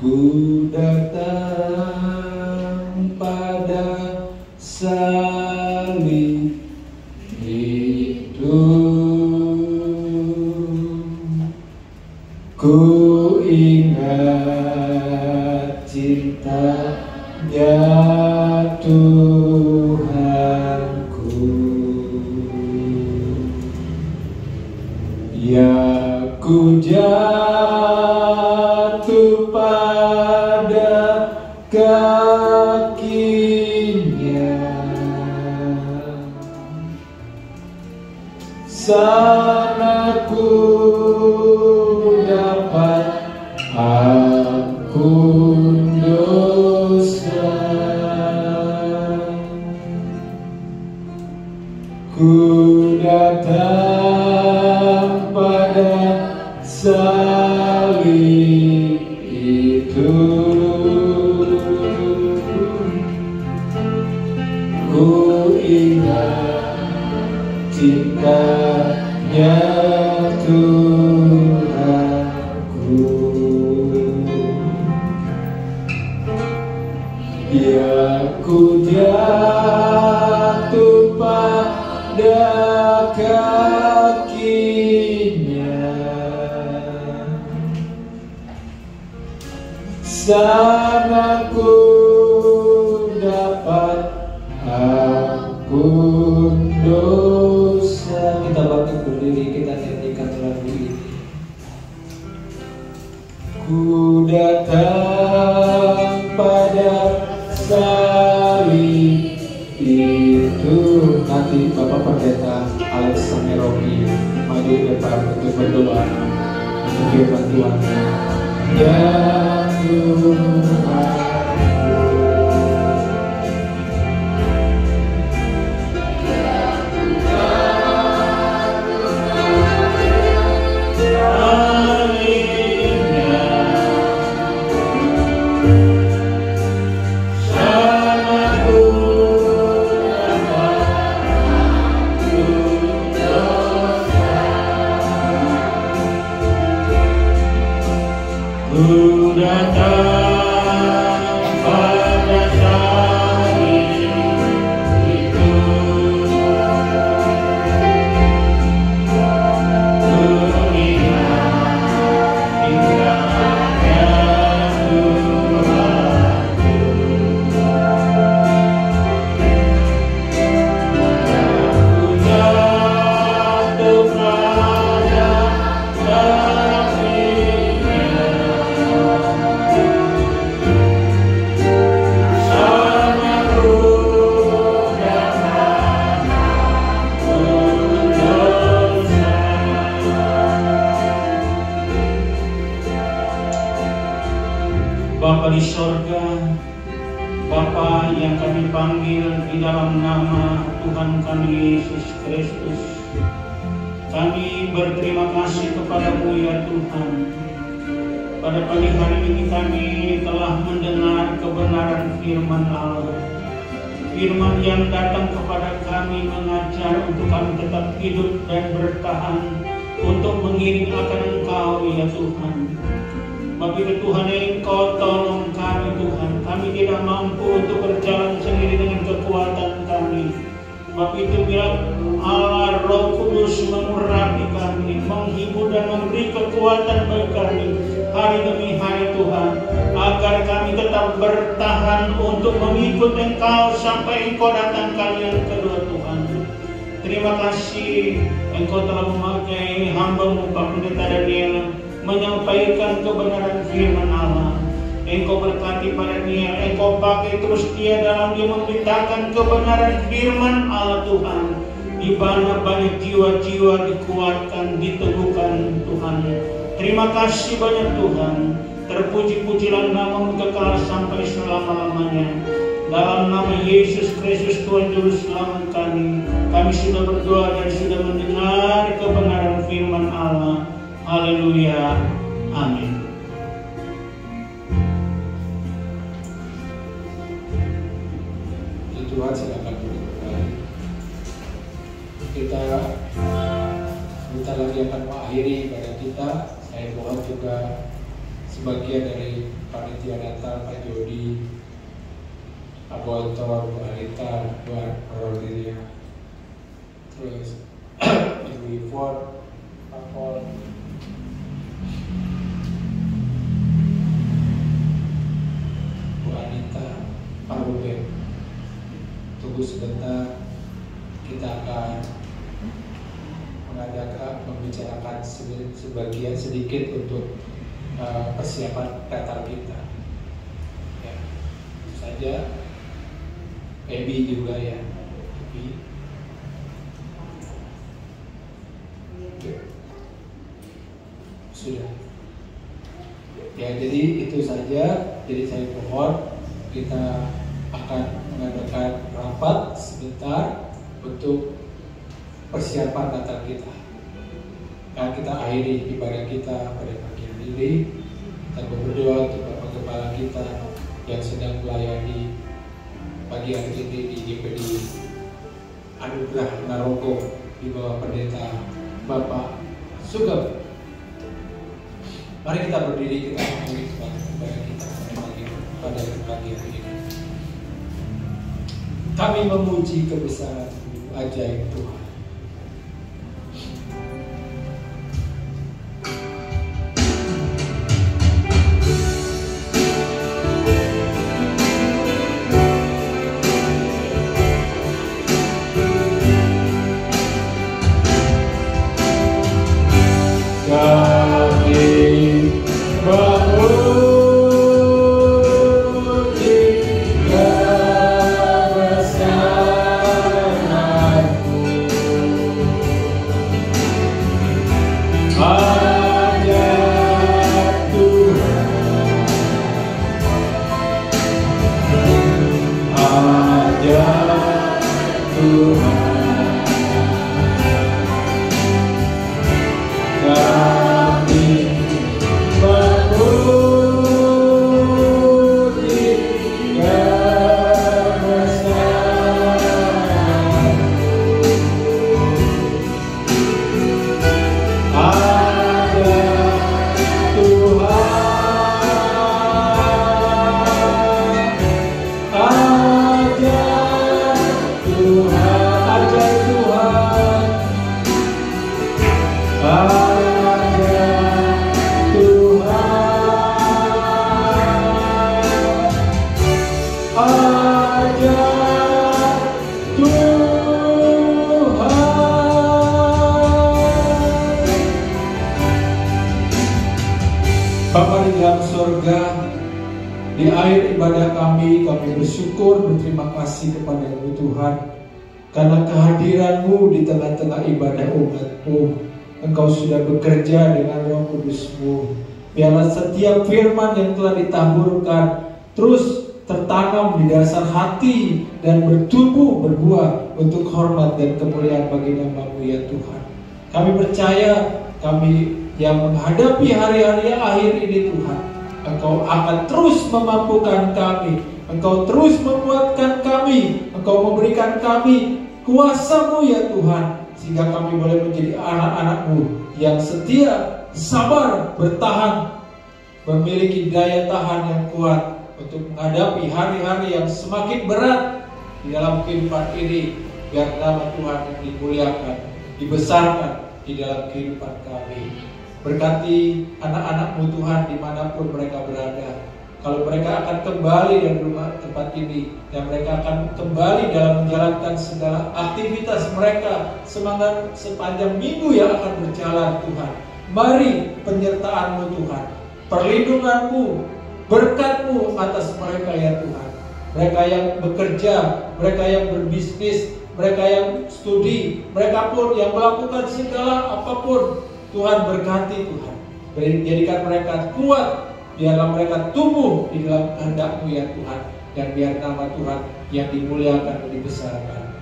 Ku datang pada salib itu, ku ingat cintanya Tuhanku, ya ku jatuh pada kakinya, sana ku dapat ampun dosa. Ku datang pada salib itu, Ya Tuhanku, biar ku jatuh pada kakinya, sana ku dapat ampun dosa. Kita bangkit berdiri, kita nyanyikan lagu ini. Ku datang pada salib itu. Nanti Bapak Pendeta Alex Sameromi maju ke depan untuk berdoa untuk firman Tuhan. Ya Tuhan, ku datang pada salib itu, ku ingat indahnya Tuhanku, ku jatuh pada Bapa di sorga, Bapa yang kami panggil di dalam nama Tuhan kami Yesus Kristus, kami berterima kasih kepadamu ya Tuhan. Pada pagi hari ini kami telah mendengar kebenaran firman Allah, firman yang datang kepada kami mengajar untuk kami tetap hidup dan bertahan untuk mengiring akan Engkau ya Tuhan. Bapak Tuhan, Engkau tolong kami Tuhan. Kami tidak mampu untuk berjalan sendiri dengan kekuatan kami. Bapak itu bilang Allah Roh Kudus mengurapi kami, menghibur dan memberi kekuatan bagi kami hari demi hari Tuhan, agar kami tetap bertahan untuk mengikut Engkau sampai Engkau datang kali yang kedua Tuhan. Terima kasih Engkau telah memakai hamba-Mu Pak Pendeta Daniel menyampaikan kebenaran firman Allah. Engkau berkati pada dia, Engkau pakai terus dia dalam dia memberitakan kebenaran firman Allah Tuhan, di mana banyak jiwa-jiwa dikuatkan, diteguhkan Tuhan. Terima kasih banyak Tuhan. Terpuji-pujilah nama-Mu kekal sampai selama-lamanya. Dalam nama Yesus Kristus Tuhan Juru Selamat kami sudah berdoa dan sudah mendengar kebenaran firman Allah. Haleluya, amin. Tuhan silakan duduk kembali. Kita sebentar lagi akan mengakhiri pada kita. Saya mohon juga sebagian dari panitia Natal, Pak Jody, Pak Bontor, Bu Alita, Bu Rodelia, terus Ibu Ivon, Pak Paul, Bu Anita, Pak Ruben. Tunggu sebentar, kita akan membicarakan sebagian sedikit untuk persiapan Natal kita. Ya, itu saja. Ebi juga ya, Ebi. Sudah. Ya, jadi itu saja. Jadi saya mohon kita akan mengadakan rapat sebentar untuk persiapan Natal kita. Dan kita akhiri ibadah kita pada pagi hari ini. Kita berdoa untuk Bapak Kepala kita yang sedang melayani pagi hari ini di GPD Anugerah Naroko di bawah Pendeta Bapa surga. Mari kita berdiri, kita memuji Tuhan kepada kita pada pagi hari ini. Kami memuji kebesaran ajaib Tuhan. Bapa di dalam surga, di akhir ibadah kami bersyukur, berterima kasih kepada-Mu Tuhan, karena kehadiran-Mu di tengah-tengah ibadah umat-Mu. Engkau sudah bekerja dengan Roh Kudus-Mu. Biarlah setiap firman yang telah ditaburkan terus tertanam di dasar hati dan bertumbuh berbuah untuk hormat dan kemuliaan bagi nama-Mu ya Tuhan. Kami percaya kami yang menghadapi hari-hari akhir ini Tuhan, Engkau akan terus memampukan kami, Engkau terus menguatkan kami, Engkau memberikan kami kuasa-Mu ya Tuhan, sehingga kami boleh menjadi anak-anak-Mu yang setia, sabar, bertahan, memiliki daya tahan yang kuat untuk menghadapi hari-hari yang semakin berat di dalam kehidupan ini. Biar nama Tuhan yang dimuliakan, dibesarkan di dalam kehidupan kami. Berkati anak-anak-Mu Tuhan dimanapun mereka berada. Kalau mereka akan kembali dari rumah tempat ini, dan mereka akan kembali dalam menjalankan segala aktivitas mereka sepanjang minggu yang akan berjalan Tuhan. Mari penyertaan-Mu Tuhan, perlindungan-Mu, berkat-Mu atas mereka ya Tuhan. Mereka yang bekerja, mereka yang berbisnis, mereka yang studi, mereka pun yang melakukan segala apapun. Tuhan berkati Tuhan, jadikan mereka kuat, biarlah mereka tumbuh di dalam kehendak-Mu ya Tuhan, dan biar nama Tuhan yang dimuliakan dan dibesarkan.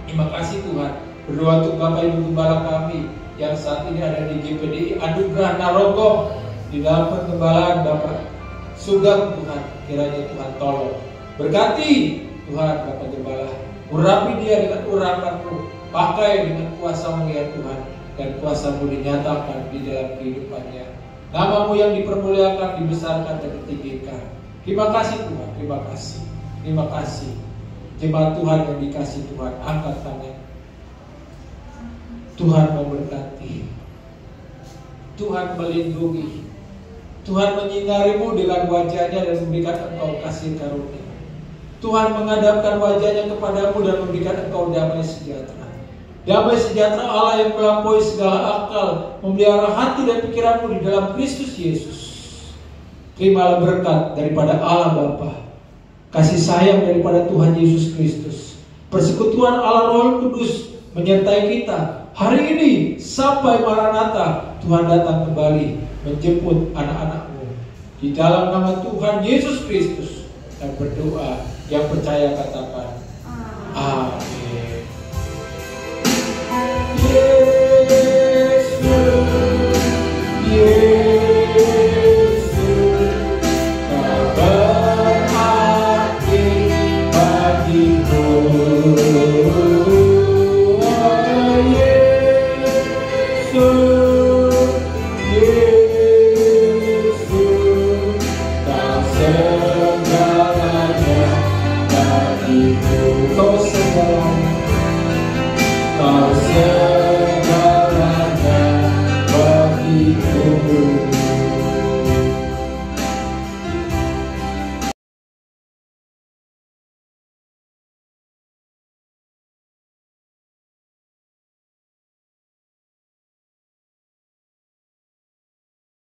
Terima kasih Tuhan. Berdoa untuk Bapak Ibu Gembala kami yang saat ini ada di GPDI Anugerah Narogong, di dalam pengembalaan Bapak Sugeng Tuhan, kiranya Tuhan tolong. Berkati Tuhan Bapak Gembala, urapi dia dengan urapan-Mu, pakai dengan kuasa-Mu ya Tuhan, dan kuasa-Mu dinyatakan di dalam kehidupannya. Nama-Mu yang dipermuliakan, dibesarkan, dan ditinggikan. Terima kasih Tuhan, terima kasih. Terima kasih. Jemaat Tuhan yang dikasih Tuhan, angkat tangan. Tuhan memberkati, Tuhan melindungi, Tuhan menyinari-Mu dengan wajah-Nya dan memberikan Engkau kasih karunia. Tuhan menghadapkan wajah-Nya kepadamu dan memberikan Engkau damai sejahtera. Damai sejahtera Allah yang melampaui segala akal, memelihara hati dan pikiranmu di dalam Kristus Yesus. Terimalah berkat daripada Allah Bapa, kasih sayang daripada Tuhan Yesus Kristus, persekutuan Allah Roh Kudus menyertai kita hari ini sampai Maranatha. Tuhan datang kembali menjemput anak-anak-Mu. Di dalam nama Tuhan Yesus Kristus dan berdoa, yang percaya katakan amin.